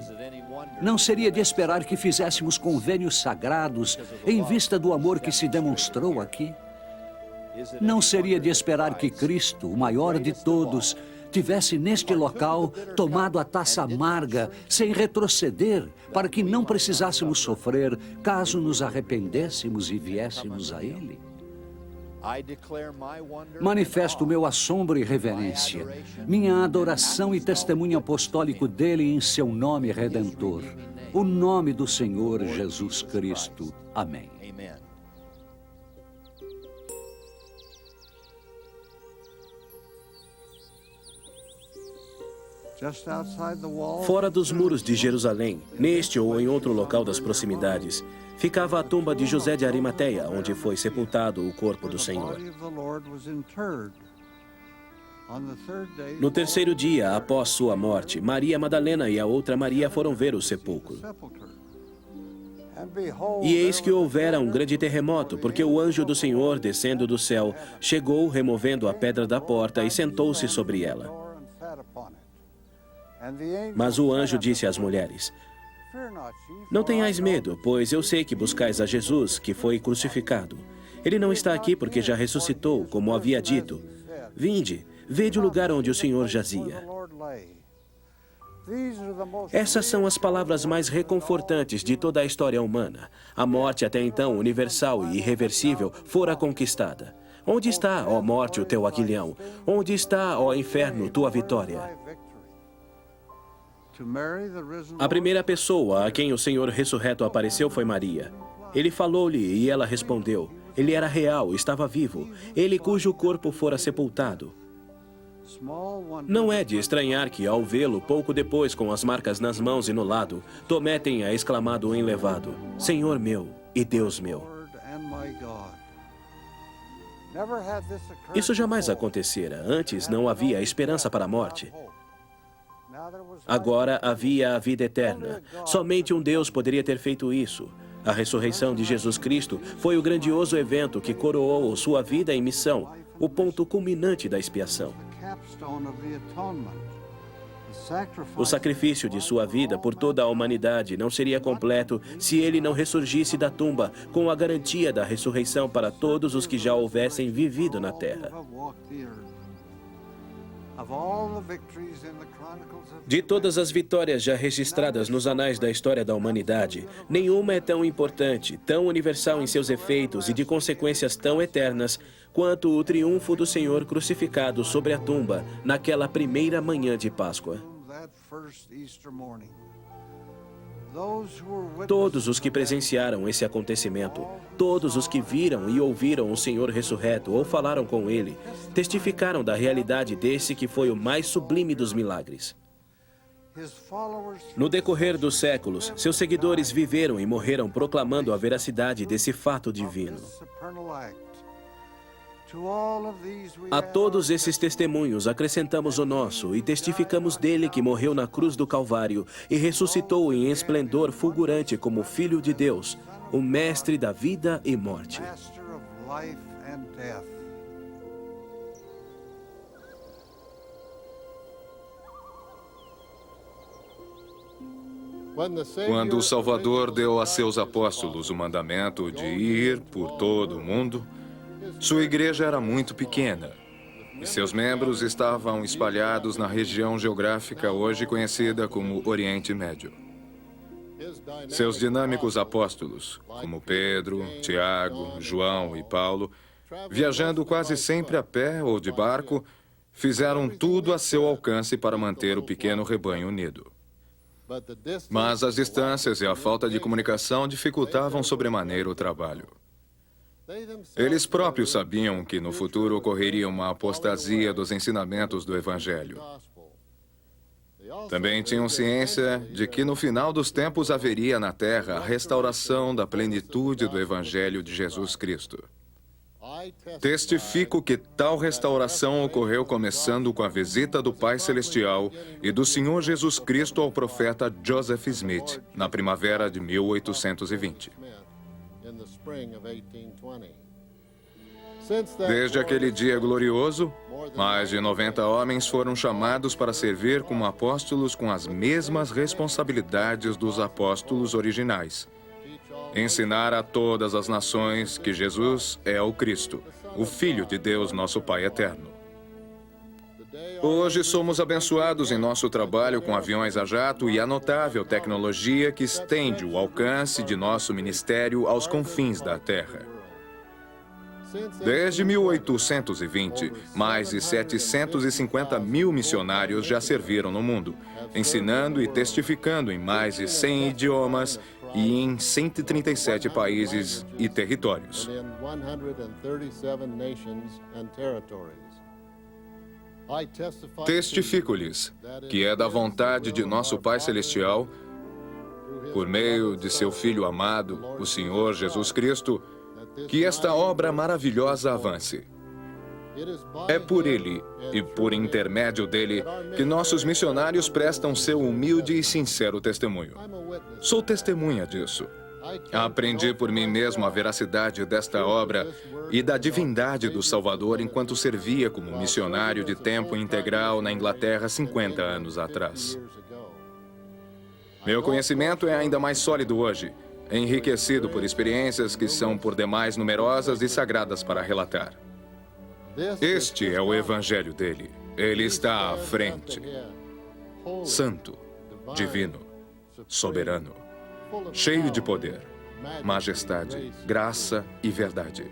Não seria de esperar que fizéssemos convênios sagrados em vista do amor que se demonstrou aqui. Não seria de esperar que Cristo, o maior de todos, tivesse neste local tomado a taça amarga sem retroceder, para que não precisássemos sofrer caso nos arrependêssemos e viéssemos a Ele. Manifesto meu assombro e reverência, minha adoração e testemunho apostólico dele em seu nome redentor, o nome do Senhor Jesus Cristo. Amém. Fora dos muros de Jerusalém, neste ou em outro local das proximidades, ficava a tumba de José de Arimateia, onde foi sepultado o corpo do Senhor. No terceiro dia após sua morte, Maria Madalena e a outra Maria foram ver o sepulcro. E eis que houvera um grande terremoto, porque o anjo do Senhor, descendo do céu, chegou, removendo a pedra da porta, e sentou-se sobre ela. Mas o anjo disse às mulheres: Não tenhais medo, pois eu sei que buscais a Jesus, que foi crucificado. Ele não está aqui porque já ressuscitou, como havia dito. Vinde, vede o lugar onde o Senhor jazia. Essas são as palavras mais reconfortantes de toda a história humana. A morte, até então universal e irreversível, fora conquistada. Onde está, ó morte, o teu aguilhão? Onde está, ó inferno, tua vitória? A primeira pessoa a quem o Senhor ressurreto apareceu foi Maria. Ele falou-lhe e ela respondeu. Ele era real, estava vivo. Ele cujo corpo fora sepultado. Não é de estranhar que, ao vê-lo pouco depois com as marcas nas mãos e no lado, Tomé tenha exclamado enlevado: Senhor meu e Deus meu. Isso jamais acontecera. Antes não havia esperança para a morte. Agora havia a vida eterna. Somente um Deus poderia ter feito isso. A ressurreição de Jesus Cristo foi o grandioso evento que coroou sua vida em missão, o ponto culminante da expiação. O sacrifício de sua vida por toda a humanidade não seria completo se ele não ressurgisse da tumba com a garantia da ressurreição para todos os que já houvessem vivido na terra. De todas as vitórias já registradas nos anais da história da humanidade, nenhuma é tão importante, tão universal em seus efeitos e de consequências tão eternas quanto o triunfo do Senhor crucificado sobre a tumba naquela primeira manhã de Páscoa. Todos os que presenciaram esse acontecimento, todos os que viram e ouviram o Senhor ressurreto ou falaram com ele, testificaram da realidade desse que foi o mais sublime dos milagres. No decorrer dos séculos, seus seguidores viveram e morreram proclamando a veracidade desse fato divino. A todos esses testemunhos acrescentamos o nosso e testificamos dele que morreu na cruz do Calvário e ressuscitou em esplendor fulgurante como Filho de Deus, o Mestre da vida e morte. Quando o Salvador deu a seus apóstolos o mandamento de ir por todo o mundo, sua igreja era muito pequena e seus membros estavam espalhados na região geográfica hoje conhecida como Oriente Médio. Seus dinâmicos apóstolos, como Pedro, Tiago, João e Paulo, viajando quase sempre a pé ou de barco, fizeram tudo a seu alcance para manter o pequeno rebanho unido. Mas as distâncias e a falta de comunicação dificultavam sobremaneira o trabalho. Eles próprios sabiam que no futuro ocorreria uma apostasia dos ensinamentos do Evangelho. Também tinham ciência de que no final dos tempos haveria na Terra a restauração da plenitude do Evangelho de Jesus Cristo. Testifico que tal restauração ocorreu começando com a visita do Pai Celestial e do Senhor Jesus Cristo ao profeta Joseph Smith, na primavera de 1820. Desde aquele dia glorioso, mais de 90 homens foram chamados para servir como apóstolos com as mesmas responsabilidades dos apóstolos originais. Ensinar a todas as nações que Jesus é o Cristo, o Filho de Deus, nosso Pai eterno. Hoje somos abençoados em nosso trabalho com aviões a jato e a notável tecnologia que estende o alcance de nosso ministério aos confins da Terra. Desde 1820, mais de 750 mil missionários já serviram no mundo, ensinando e testificando em mais de 100 idiomas e em 137 países e territórios. Testifico-lhes que é da vontade de nosso Pai Celestial, por meio de seu Filho amado, o Senhor Jesus Cristo, que esta obra maravilhosa avance. É por ele e por intermédio dele que nossos missionários prestam seu humilde e sincero testemunho. Sou testemunha disso. Aprendi por mim mesmo a veracidade desta obra e da divindade do Salvador enquanto servia como missionário de tempo integral na Inglaterra 50 anos atrás. Meu conhecimento é ainda mais sólido hoje, enriquecido por experiências que são por demais numerosas e sagradas para relatar. Este é o evangelho dele. Ele está à frente. Santo, divino, soberano, cheio de poder, majestade, graça e verdade.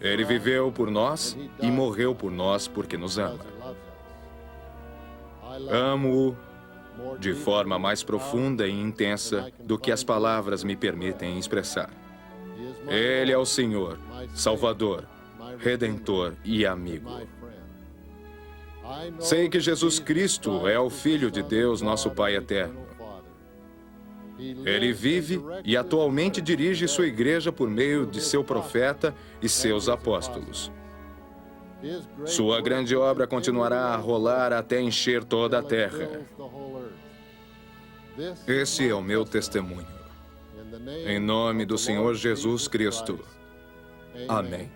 Ele viveu por nós e morreu por nós porque nos ama. Amo-o de forma mais profunda e intensa do que as palavras me permitem expressar. Ele é o Senhor, Salvador, Redentor e amigo. Sei que Jesus Cristo é o Filho de Deus, nosso Pai eterno. Ele vive e atualmente dirige sua igreja por meio de seu profeta e seus apóstolos. Sua grande obra continuará a rolar até encher toda a terra. Esse é o meu testemunho. Em nome do Senhor Jesus Cristo. Amém.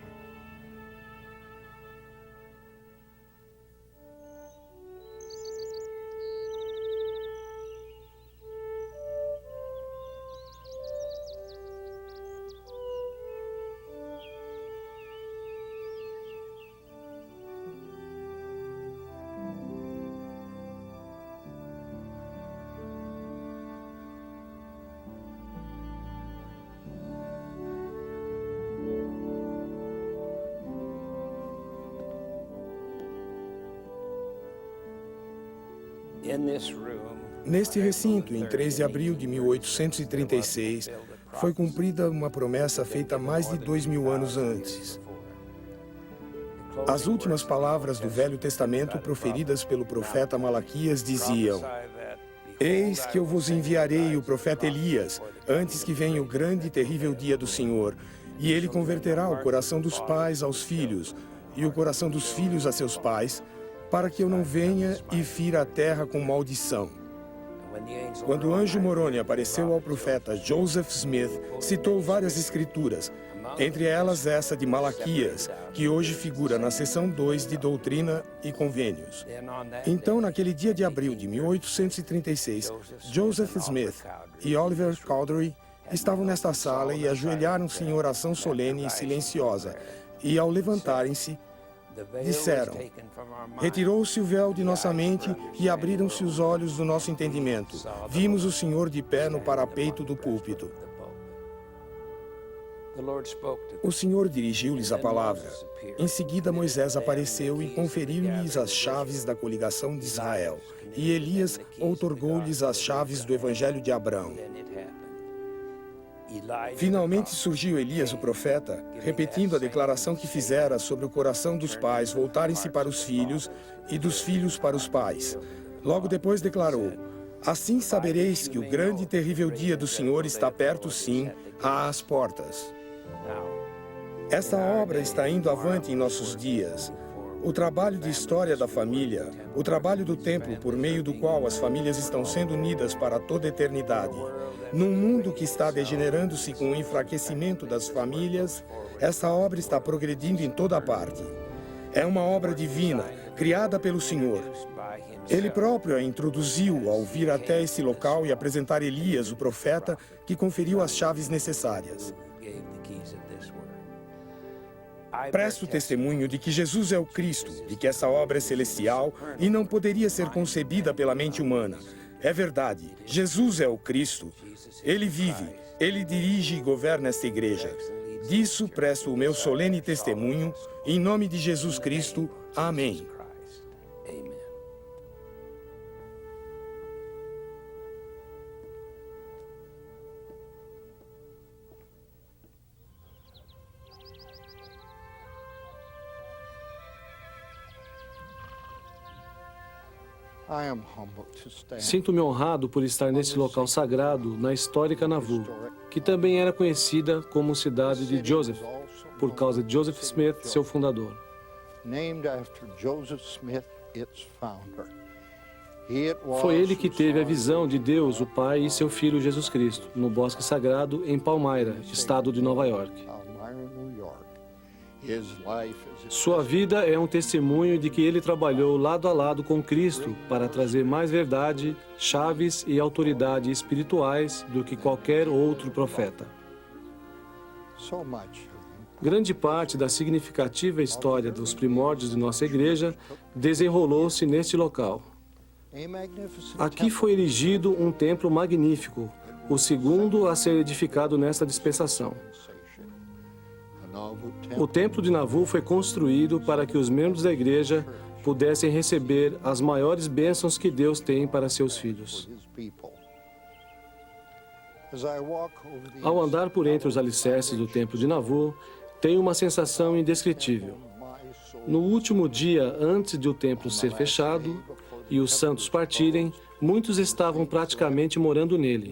Neste recinto, em 3 de abril de 1836, foi cumprida uma promessa feita mais de 2000 anos antes. As últimas palavras do Velho Testamento proferidas pelo profeta Malaquias diziam: Eis que eu vos enviarei o profeta Elias, antes que venha o grande e terrível dia do Senhor, e ele converterá o coração dos pais aos filhos, e o coração dos filhos a seus pais, para que eu não venha e fira a terra com maldição. Quando o anjo Moroni apareceu ao profeta Joseph Smith, citou várias escrituras, entre elas essa de Malaquias, que hoje figura na seção 2 de Doutrina e Convênios. Então, naquele dia de abril de 1836, Joseph Smith e Oliver Cowdery estavam nesta sala e ajoelharam-se em oração solene e silenciosa, e ao levantarem-se, disseram: retirou-se o véu de nossa mente e abriram-se os olhos do nosso entendimento. Vimos o Senhor de pé no parapeito do púlpito. O Senhor dirigiu-lhes a palavra. Em seguida, Moisés apareceu e conferiu-lhes as chaves da coligação de Israel. E Elias outorgou-lhes as chaves do Evangelho de Abrão. Finalmente surgiu Elias, o profeta, repetindo a declaração que fizera sobre o coração dos pais voltarem-se para os filhos e dos filhos para os pais. Logo depois declarou: assim sabereis que o grande e terrível dia do Senhor está perto, sim, às portas. Esta obra está indo avante em nossos dias. O trabalho de história da família, o trabalho do templo por meio do qual as famílias estão sendo unidas para toda a eternidade. Num mundo que está degenerando-se com o enfraquecimento das famílias, essa obra está progredindo em toda parte. É uma obra divina, criada pelo Senhor. Ele próprio a introduziu ao vir até esse local e apresentar Elias, o profeta, que conferiu as chaves necessárias. Presto testemunho de que Jesus é o Cristo, de que essa obra é celestial e não poderia ser concebida pela mente humana. É verdade, Jesus é o Cristo. Ele vive, ele dirige e governa esta igreja. Disso presto o meu solene testemunho, em nome de Jesus Cristo. Amém. Sinto-me honrado por estar nesse local sagrado na histórica Nauvoo, que também era conhecida como cidade de Joseph, por causa de Joseph Smith, seu fundador. Foi ele que teve a visão de Deus, o Pai e seu Filho Jesus Cristo, no Bosque Sagrado, em Palmyra, estado de Nova York. Sua vida é um testemunho de que ele trabalhou lado a lado com Cristo para trazer mais verdade, chaves e autoridade espirituais do que qualquer outro profeta. Grande parte da significativa história dos primórdios de nossa igreja desenrolou-se neste local. Aqui foi erigido um templo magnífico, o segundo a ser edificado nesta dispensação. O templo de Nauvoo foi construído para que os membros da igreja pudessem receber as maiores bênçãos que Deus tem para seus filhos. Ao andar por entre os alicerces do templo de Nauvoo, tenho uma sensação indescritível. No último dia antes de o templo ser fechado e os santos partirem, muitos estavam praticamente morando nele.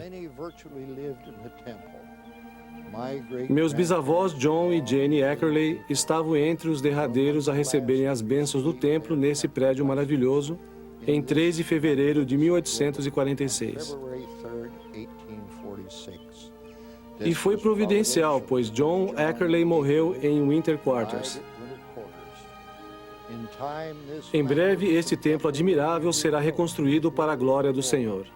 Meus bisavós John e Jane Eckerley estavam entre os derradeiros a receberem as bênçãos do templo nesse prédio maravilhoso em 3 de fevereiro de 1846. E foi providencial, pois John Eckerley morreu em Winter Quarters. Em breve, este templo admirável será reconstruído para a glória do Senhor.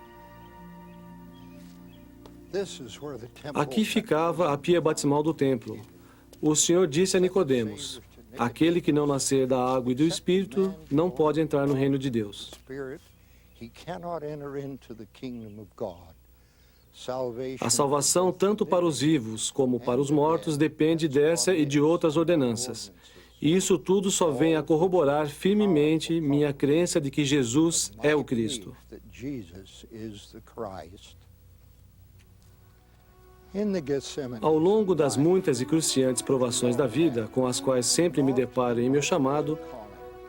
Aqui ficava a pia batismal do templo. O Senhor disse a Nicodemos: aquele que não nascer da água e do Espírito não pode entrar no reino de Deus. A salvação, tanto para os vivos como para os mortos, depende dessa e de outras ordenanças. E isso tudo só vem a corroborar firmemente minha crença de que Jesus é o Cristo. Ao longo das muitas e cruciantes provações da vida, com as quais sempre me deparo em meu chamado,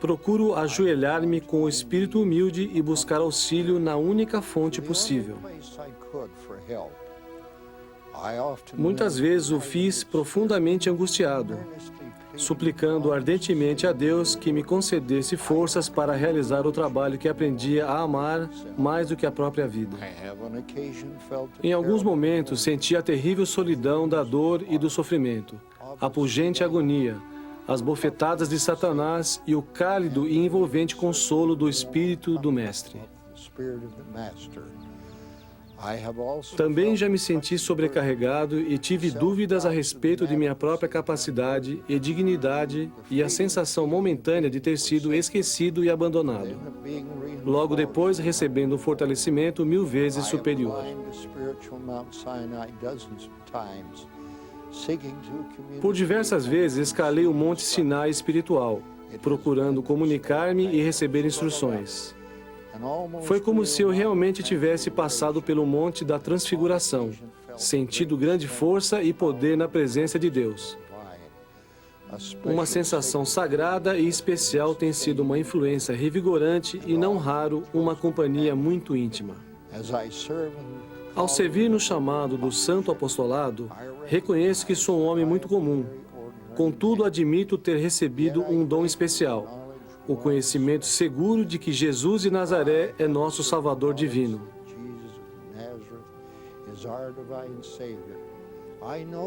procuro ajoelhar-me com o espírito humilde e buscar auxílio na única fonte possível. Muitas vezes o fiz profundamente angustiado, suplicando ardentemente a Deus que me concedesse forças para realizar o trabalho que aprendia a amar mais do que a própria vida. Em alguns momentos senti a terrível solidão da dor e do sofrimento, a pungente agonia, as bofetadas de Satanás e o cálido e envolvente consolo do Espírito do Mestre. Também já me senti sobrecarregado e tive dúvidas a respeito de minha própria capacidade e dignidade e a sensação momentânea de ter sido esquecido e abandonado. Logo depois, recebendo um fortalecimento 1000 vezes superior. Por diversas vezes escalei o Monte Sinai espiritual, procurando comunicar-me e receber instruções. Foi como se eu realmente tivesse passado pelo Monte da Transfiguração, sentido grande força e poder na presença de Deus. Uma sensação sagrada e especial tem sido uma influência revigorante e, não raro, uma companhia muito íntima. Ao servir no chamado do Santo Apostolado, reconheço que sou um homem muito comum. Contudo, admito ter recebido um dom especial: o conhecimento seguro de que Jesus de Nazaré é nosso Salvador divino.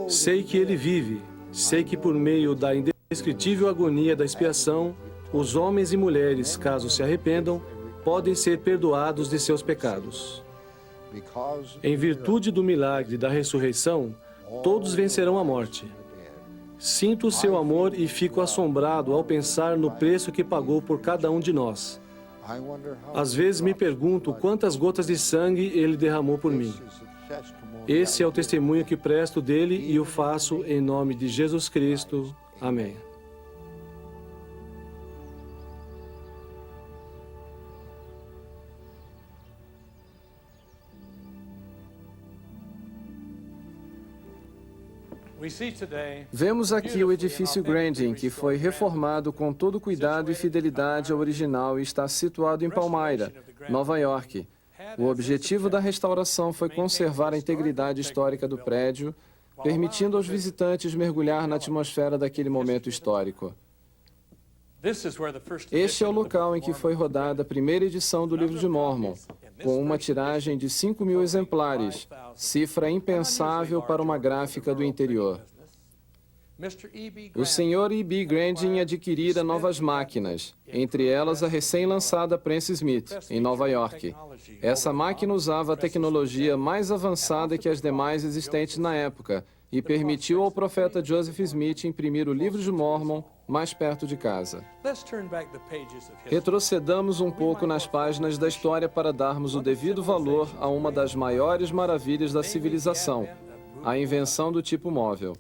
Sei que Ele vive, sei que por meio da indescritível agonia da expiação, os homens e mulheres, caso se arrependam, podem ser perdoados de seus pecados. Em virtude do milagre da ressurreição, todos vencerão a morte. Sinto o seu amor e fico assombrado ao pensar no preço que pagou por cada um de nós. Às vezes me pergunto quantas gotas de sangue ele derramou por mim. Esse é o testemunho que presto dele e o faço em nome de Jesus Cristo. Amém. Vemos aqui o edifício Grandin, que foi reformado com todo cuidado e fidelidade ao original e está situado em Palmyra, Nova York. O objetivo da restauração foi conservar a integridade histórica do prédio, permitindo aos visitantes mergulhar na atmosfera daquele momento histórico. Este é o local em que foi rodada a primeira edição do Livro de Mórmon, com uma tiragem de 5.000 exemplares, cifra impensável para uma gráfica do interior. O Sr. E.B. Grandin adquirira novas máquinas, entre elas a recém-lançada Prince Smith, em Nova York. Essa máquina usava a tecnologia mais avançada que as demais existentes na época e permitiu ao profeta Joseph Smith imprimir o Livro de Mórmon mais perto de casa. Retrocedamos um pouco nas páginas da história para darmos o devido valor a uma das maiores maravilhas da civilização, a invenção do tipo móvel.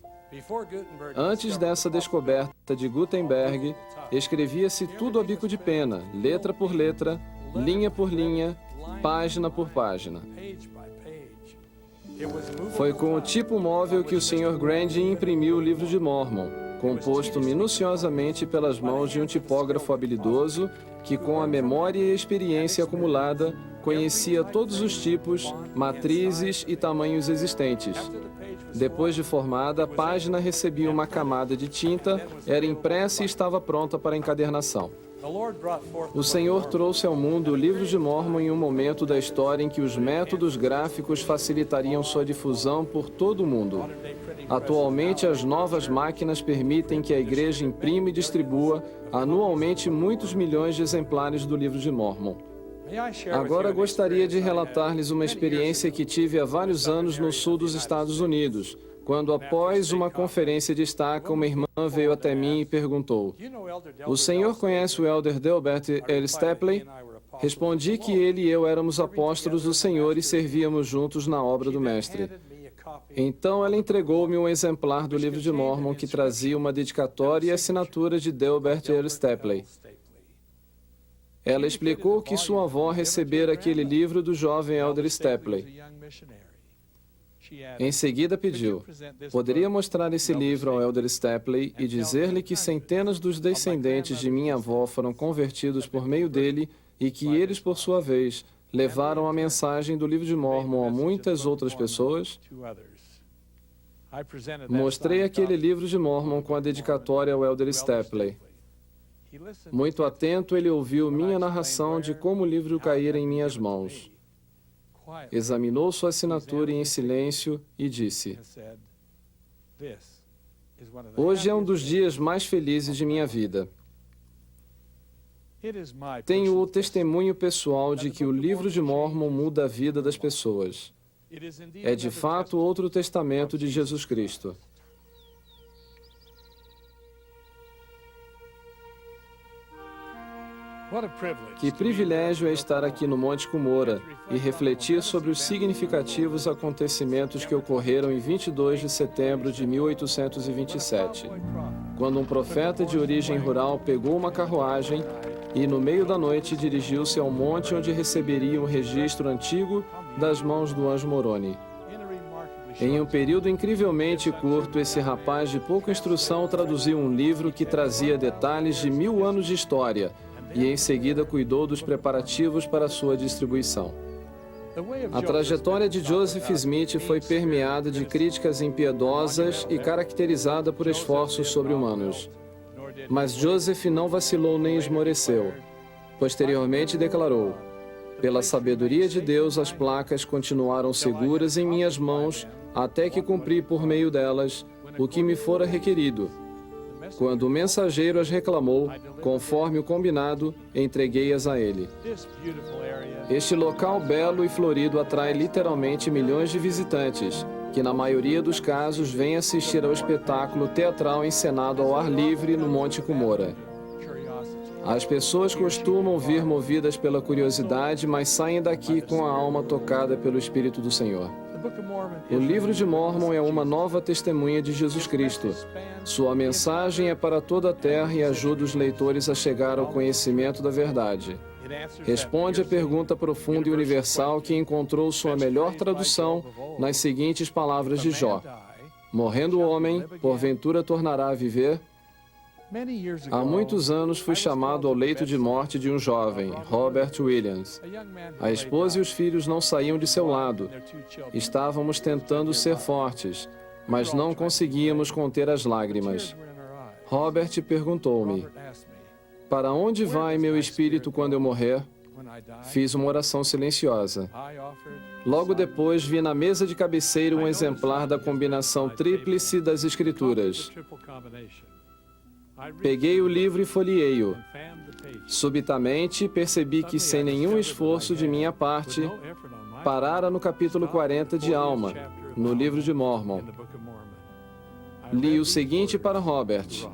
Antes dessa descoberta de Gutenberg, escrevia-se tudo a bico de pena, letra por letra, linha por linha, página por página. Foi com o tipo móvel que o Sr. Grandin imprimiu o Livro de Mórmon, composto minuciosamente pelas mãos de um tipógrafo habilidoso que, com a memória e a experiência acumulada, conhecia todos os tipos, matrizes e tamanhos existentes. Depois de formada, a página recebia uma camada de tinta, era impressa e estava pronta para encadernação. O Senhor trouxe ao mundo o Livro de Mórmon em um momento da história em que os métodos gráficos facilitariam sua difusão por todo o mundo. Atualmente, as novas máquinas permitem que a Igreja imprima e distribua anualmente muitos milhões de exemplares do Livro de Mórmon. Agora gostaria de relatar-lhes uma experiência que tive há vários anos no sul dos Estados Unidos, quando, após uma conferência de estaca, uma irmã veio até mim e perguntou: "O senhor conhece o elder Delbert L. Stapley?" Respondi que ele e eu éramos apóstolos do Senhor e servíamos juntos na obra do Mestre. Então ela entregou-me um exemplar do Livro de Mórmon que trazia uma dedicatória e assinatura de Delbert L. Stapley. Ela explicou que sua avó recebera aquele livro do jovem elder Stapley. Em seguida pediu: "Poderia mostrar esse livro ao elder Stapley e dizer-lhe que centenas dos descendentes de minha avó foram convertidos por meio dele e que eles, por sua vez, levaram a mensagem do Livro de Mórmon a muitas outras pessoas?" Mostrei aquele Livro de Mórmon com a dedicatória ao elder Stapley. Muito atento, ele ouviu minha narração de como o livro caíra em minhas mãos. Examinou sua assinatura em silêncio e disse: "Hoje é um dos dias mais felizes de minha vida. Tenho o testemunho pessoal de que o Livro de Mórmon muda a vida das pessoas. É de fato outro testamento de Jesus Cristo." Que privilégio é estar aqui no Monte Cumorah e refletir sobre os significativos acontecimentos que ocorreram em 22 de setembro de 1827, quando um profeta de origem rural pegou uma carruagem e, no meio da noite, dirigiu-se ao monte onde receberia um registro antigo das mãos do anjo Moroni. Em um período incrivelmente curto, esse rapaz de pouca instrução traduziu um livro que trazia detalhes de 1000 anos de história, e em seguida cuidou dos preparativos para sua distribuição. A trajetória de Joseph Smith foi permeada de críticas impiedosas e caracterizada por esforços sobre-humanos. Mas Joseph não vacilou nem esmoreceu. Posteriormente declarou: "Pela sabedoria de Deus, as placas continuaram seguras em minhas mãos até que cumpri por meio delas o que me fora requerido. Quando o mensageiro as reclamou, conforme o combinado, entreguei-as a ele." Este local belo e florido atrai literalmente milhões de visitantes, que na maioria dos casos vêm assistir ao espetáculo teatral encenado ao ar livre no Monte Cumorah. As pessoas costumam vir movidas pela curiosidade, mas saem daqui com a alma tocada pelo Espírito do Senhor. O Livro de Mórmon é uma nova testemunha de Jesus Cristo. Sua mensagem é para toda a terra e ajuda os leitores a chegar ao conhecimento da verdade. Responde à pergunta profunda e universal que encontrou sua melhor tradução nas seguintes palavras de Jó: Morrendo o homem, porventura tornará a viver? Há muitos anos fui chamado ao leito de morte de um jovem, Robert Williams. A esposa e os filhos não saíam de seu lado. Estávamos tentando ser fortes, mas não conseguíamos conter as lágrimas. Robert perguntou-me: para onde vai meu espírito quando eu morrer? Fiz uma oração silenciosa. Logo depois, vi na mesa de cabeceira um exemplar da combinação tríplice das Escrituras. Peguei o livro e folheei-o. Subitamente, percebi que, sem nenhum esforço de minha parte, parara no capítulo 40 de Alma, no livro de Mormon. Li o seguinte para Robert: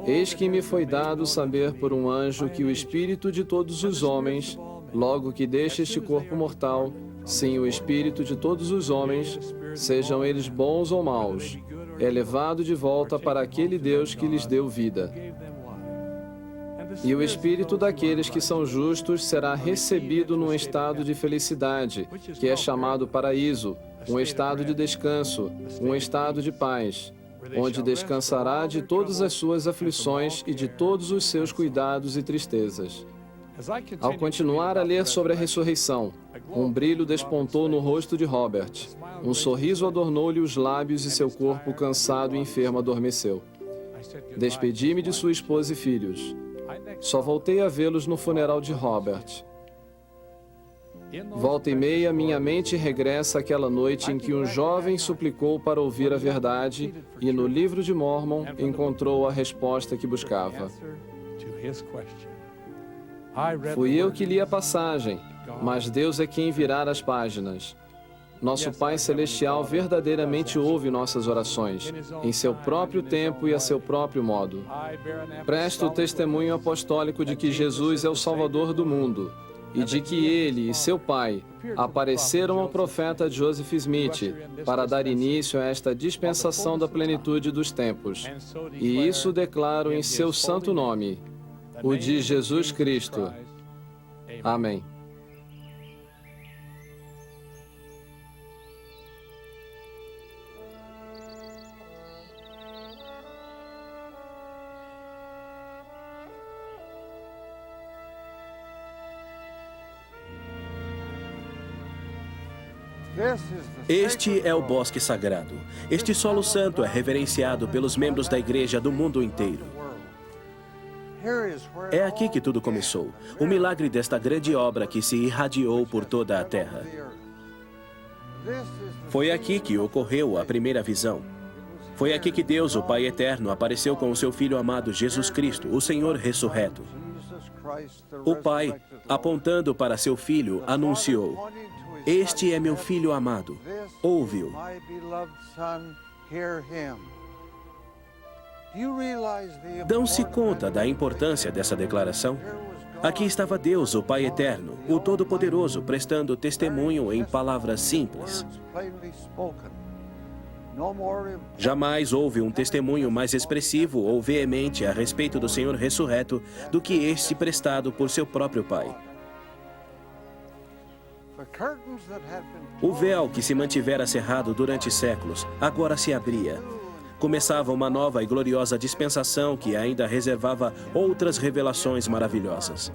eis que me foi dado saber por um anjo que o espírito de todos os homens, logo que deixe este corpo mortal, sim, o espírito de todos os homens, sejam eles bons ou maus, é levado de volta para aquele Deus que lhes deu vida. E o espírito daqueles que são justos será recebido num estado de felicidade, que é chamado paraíso, um estado de descanso, um estado de paz, onde descansará de todas as suas aflições e de todos os seus cuidados e tristezas. Ao continuar a ler sobre a ressurreição, um brilho despontou no rosto de Robert. Um sorriso adornou-lhe os lábios e seu corpo cansado e enfermo adormeceu. Despedi-me de sua esposa e filhos. Só voltei a vê-los no funeral de Robert. Volta e meia, minha mente regressa àquela noite em que um jovem suplicou para ouvir a verdade e no livro de Mormon encontrou a resposta que buscava. Fui eu que li a passagem, mas Deus é quem virá as páginas. Nosso Pai Celestial verdadeiramente ouve nossas orações, em seu próprio tempo e a seu próprio modo. Presto o testemunho apostólico de que Jesus é o Salvador do mundo, e de que ele e seu pai apareceram ao profeta Joseph Smith para dar início a esta dispensação da plenitude dos tempos. E isso declaro em seu santo nome, o de Jesus Cristo. Amém. Este é o bosque sagrado. Este solo santo é reverenciado pelos membros da igreja do mundo inteiro. É aqui que tudo começou, o milagre desta grande obra que se irradiou por toda a terra. Foi aqui que ocorreu a primeira visão. Foi aqui que Deus, o Pai Eterno, apareceu com o seu Filho amado Jesus Cristo, o Senhor ressurreto. O Pai, apontando para seu Filho, anunciou: este é meu Filho amado, ouve-o. Dão-se conta da importância dessa declaração? Aqui estava Deus, o Pai Eterno, o Todo-Poderoso, prestando testemunho em palavras simples. Jamais houve um testemunho mais expressivo ou veemente a respeito do Senhor ressurreto do que este prestado por seu próprio Pai. O véu que se mantivera cerrado durante séculos agora se abria. Começava uma nova e gloriosa dispensação que ainda reservava outras revelações maravilhosas.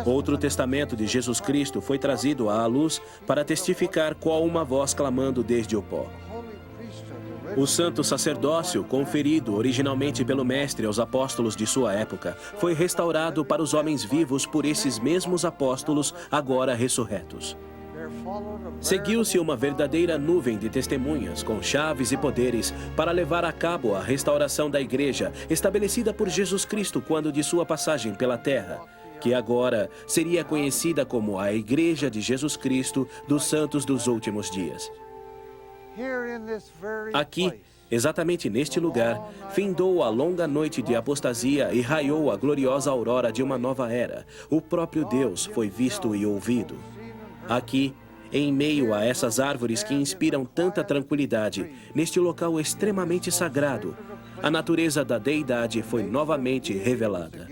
Outro testamento de Jesus Cristo foi trazido à luz para testificar qual uma voz clamando desde o pó. O santo sacerdócio, conferido originalmente pelo Mestre aos apóstolos de sua época, foi restaurado para os homens vivos por esses mesmos apóstolos, agora ressurretos. Seguiu-se uma verdadeira nuvem de testemunhas, com chaves e poderes, para levar a cabo a restauração da igreja, estabelecida por Jesus Cristo quando de sua passagem pela terra, que agora seria conhecida como a Igreja de Jesus Cristo dos Santos dos Últimos Dias. Aqui, exatamente neste lugar, findou a longa noite de apostasia e raiou a gloriosa aurora de uma nova era. O próprio Deus foi visto e ouvido. Aqui, em meio a essas árvores que inspiram tanta tranquilidade, neste local extremamente sagrado, a natureza da deidade foi novamente revelada.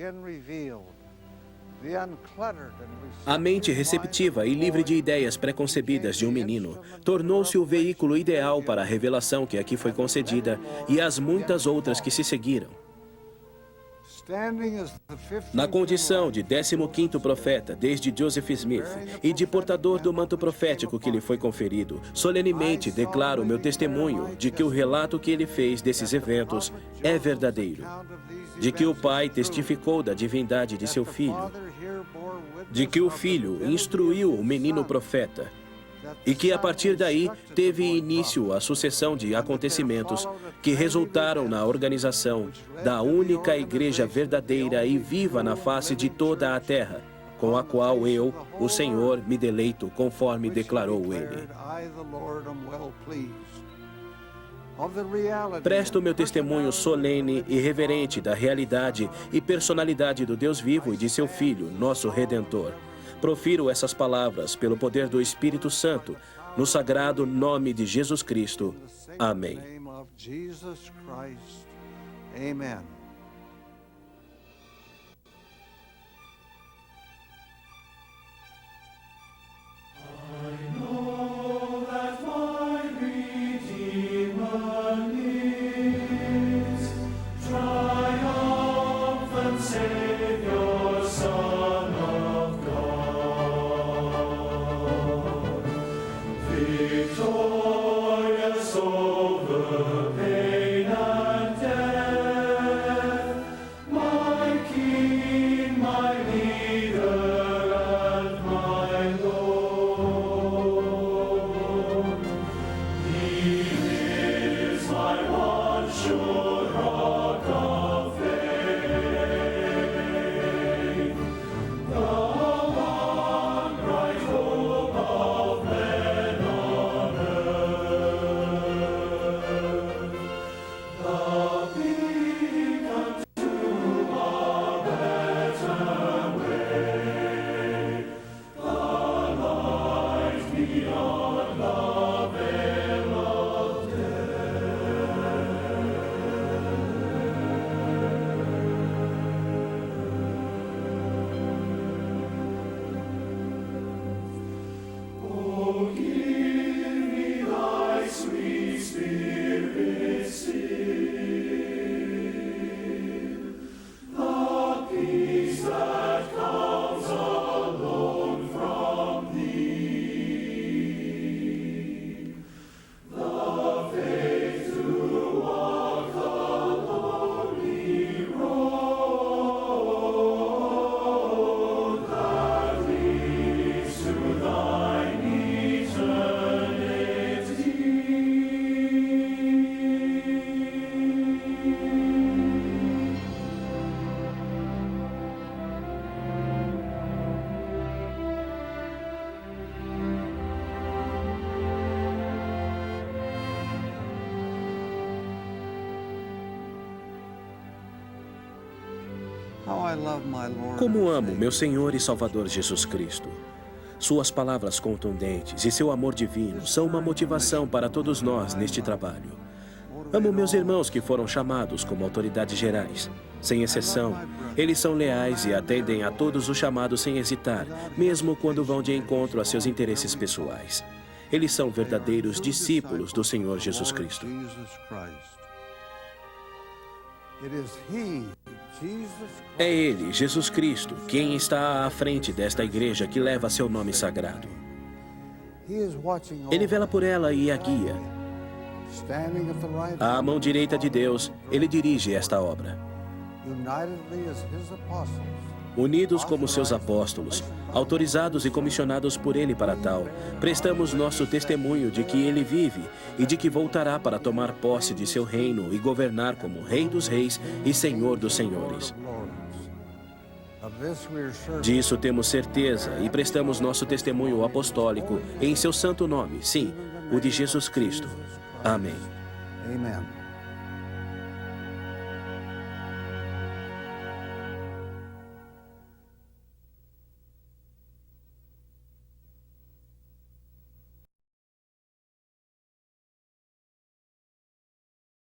A mente receptiva e livre de ideias preconcebidas de um menino tornou-se o veículo ideal para a revelação que aqui foi concedida e as muitas outras que se seguiram. Na condição de 15º profeta desde Joseph Smith e de portador do manto profético que lhe foi conferido, solenemente declaro meu testemunho de que o relato que ele fez desses eventos é verdadeiro, de que o Pai testificou da divindade de seu Filho, de que o Filho instruiu o menino profeta, e que a partir daí teve início a sucessão de acontecimentos que resultaram na organização da única igreja verdadeira e viva na face de toda a terra, com a qual eu, o Senhor, me deleito, conforme declarou ele. Presto meu testemunho solene e reverente da realidade e personalidade do Deus vivo e de seu Filho, nosso Redentor. Profiro essas palavras pelo poder do Espírito Santo, no sagrado nome de Jesus Cristo. Amém. Como amo meu Senhor e Salvador Jesus Cristo. Suas palavras contundentes e seu amor divino são uma motivação para todos nós neste trabalho. Amo meus irmãos que foram chamados como autoridades gerais. Sem exceção, eles são leais e atendem a todos os chamados sem hesitar, mesmo quando vão de encontro a seus interesses pessoais. Eles são verdadeiros discípulos do Senhor Jesus Cristo. É Ele, Jesus Cristo, quem está à frente desta igreja que leva seu nome sagrado. Ele vela por ela e a guia. À mão direita de Deus, Ele dirige esta obra. Unidos como seus apóstolos, autorizados e comissionados por Ele para tal, prestamos nosso testemunho de que Ele vive e de que voltará para tomar posse de seu reino e governar como Rei dos Reis e Senhor dos Senhores. Disso temos certeza e prestamos nosso testemunho apostólico em seu santo nome, sim, o de Jesus Cristo. Amém.